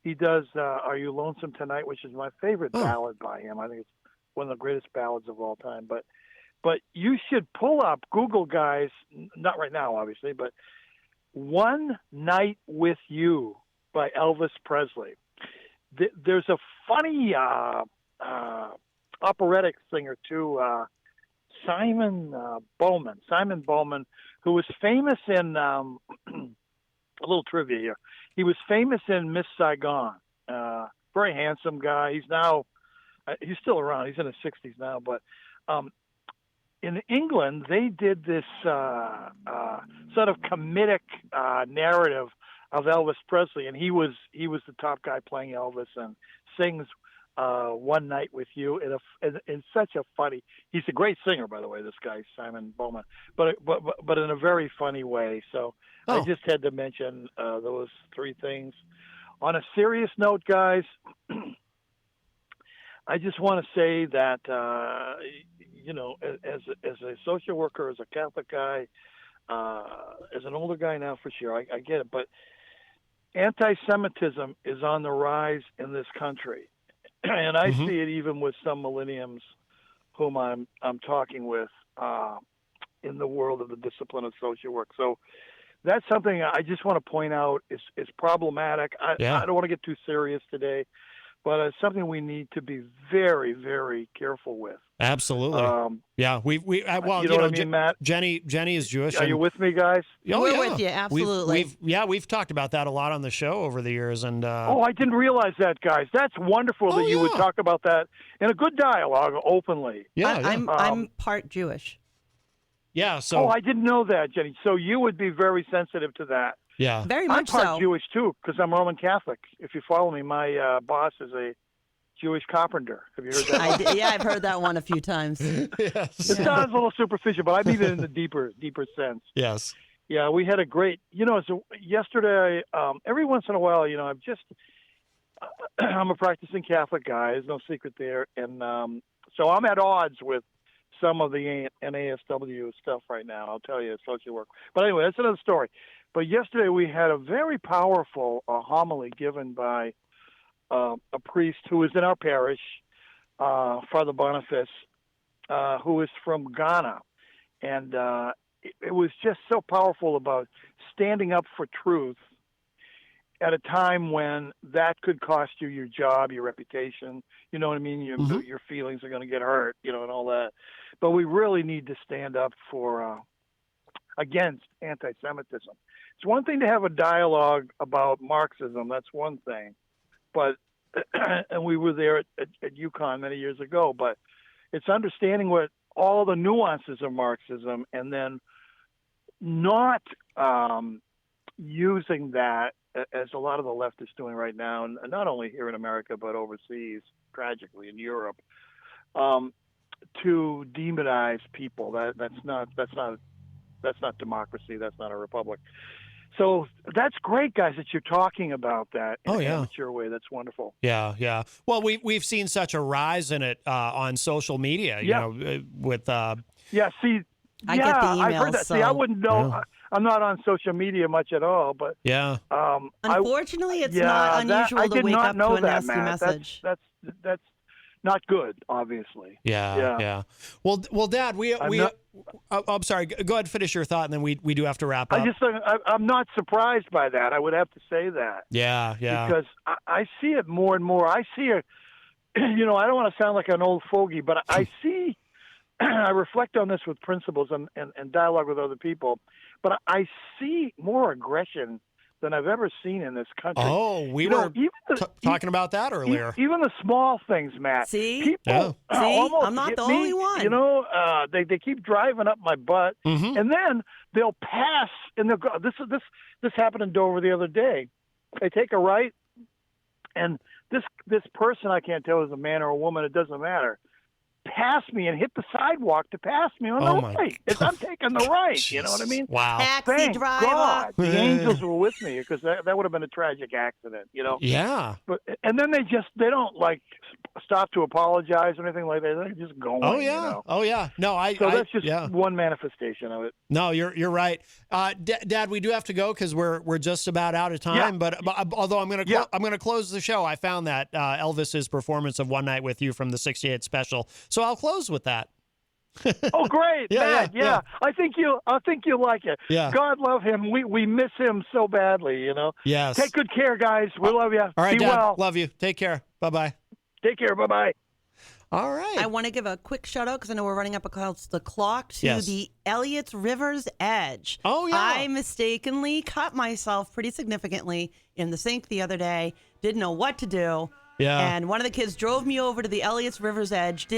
He does "Are You Lonesome Tonight," which is my favorite ballad by him. I think it's one of the greatest ballads of all time. But you should pull up, Google, guys, not right now, obviously, but "One Night with You" by Elvis Presley. There's a funny operatic singer too, Simon Bowman, who was famous in a little trivia here. He was famous in Miss Saigon. Very handsome guy. He's still around. He's in his 60s now. But in England, they did this sort of comedic narrative of Elvis Presley, and he was the top guy playing Elvis, and sings "One Night with You" in such a funny. He's a great singer, by the way. This guy Simon Bowman, but in a very funny way. So I just had to mention those three things. On a serious note, guys, I just want to say that as a social worker, as a Catholic guy, as an older guy now for sure, I get it, but anti-Semitism is on the rise in this country. And I see it even with some millenniums whom I'm talking with in the world of the discipline of social work. So that's something I just want to point out is problematic. I don't want to get too serious today, but it's something we need to be very, very careful with. Absolutely. We you know what I mean, Matt? Jenny is Jewish. Are you with me, guys? We're with you, absolutely. We've talked about that a lot on the show over the years, and I didn't realize that, guys. That's wonderful that you would talk about that in a good dialogue, openly. I'm part Jewish. Yeah. So. I didn't know that, Jenny. So you would be very sensitive to that. Yeah. Very much so. I'm part Jewish too, because I'm Roman Catholic. If you follow me, my boss is a Jewish carpenter. Have you heard that? I've heard that one a few times. Yes. It sounds a little superficial, but I mean it in the deeper sense. Yes. Yeah, we had a great, so yesterday, every once in a while, I'm a practicing Catholic guy. There's no secret there. And so I'm at odds with some of the NASW stuff right now. I'll tell you, social work. But anyway, that's another story. But yesterday we had a very powerful homily given by a priest who is in our parish, Father Boniface, who is from Ghana. And it was just so powerful about standing up for truth at a time when that could cost you your job, your reputation. You know what I mean? Your feelings are going to get hurt, and all that. But we really need to stand up for against anti-Semitism. It's one thing to have a dialogue about Marxism. That's one thing. But and we were there at UConn many years ago. But it's understanding what all the nuances of Marxism, and then not using that, as a lot of the left is doing right now, and not only here in America but overseas, tragically in Europe, to demonize people. That's not democracy. That's not a republic. So that's great, guys, that you're talking about that in an amateur way. That's wonderful. Yeah, yeah. Well, we've seen such a rise in it on social media. With yeah. See, I get the emails, I've heard that. so. See, I wouldn't know. Yeah. I'm not on social media much at all, but yeah. Unfortunately, it's not unusual to wake up to a nasty message. That's not good, obviously. Yeah. Well, Dad, I'm sorry. Go ahead, finish your thought, and then we do have to wrap up. I'm not surprised by that. I would have to say that. Yeah. Because I see it more and more. I see it. I don't want to sound like an old fogey, but I see. I reflect on this with principles and dialogue with other people, but I see more aggression than I've ever seen in this country. Oh, we were talking about that earlier. Even the small things, Matt. See? People I'm not the only one. They keep driving up my butt, and then they'll pass, and they'll go. This happened in Dover the other day. They take a right, and this person, I can't tell, is a man or a woman. It doesn't matter. Pass me and hit the sidewalk to pass me on the right. I'm taking the right. Jeez. You know what I mean? Wow. Taxi Thank driver. God the angels were with me, because that would have been a tragic accident. Yeah. But and then they don't like stop to apologize or anything like that. They're just going. Oh yeah. Oh yeah. No, that's just one manifestation of it. No, you're right. Dad, we do have to go because we're just about out of time. Yeah. But although I'm gonna close the show, I found that Elvis's performance of One Night with You from the '68 special. So I'll close with that. Oh, great, Matt! Yeah. I think you'll like it. Yeah. God love him. We miss him so badly. Yes. Take good care, guys. We love you. All right, Be Dad. well. Love you. Take care. Bye-bye. Take care. Bye-bye. All right. I want to give a quick shout out because I know we're running up against the clock to the Elliott's River's Edge. Oh, yeah. I mistakenly cut myself pretty significantly in the sink the other day. Didn't know what to do. Yeah. And one of the kids drove me over to the Elliott's River's Edge.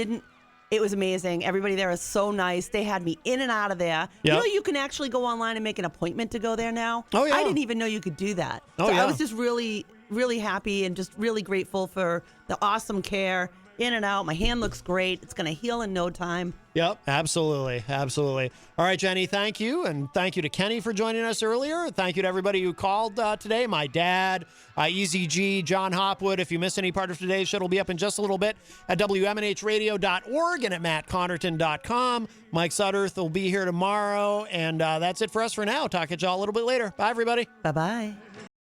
It was amazing. Everybody there is so nice. They had me in and out of there. Yep. You can actually go online and make an appointment to go there now. Oh, yeah. I didn't even know you could do that. Oh, so yeah. I was just really, really happy and just really grateful for the awesome care. In and out. My hand looks great. It's going to heal in no time. Yep, absolutely. All right, Jenny, thank you. And thank you to Kenny for joining us earlier. Thank you to everybody who called today. My dad, Eazy-G, John Hopwood. If you missed any part of today's show, it'll be up in just a little bit at WMNHradio.org and at MattConnerton.com. Mike Sutterth will be here tomorrow. And that's it for us for now. Talk to y'all a little bit later. Bye, everybody. Bye-bye.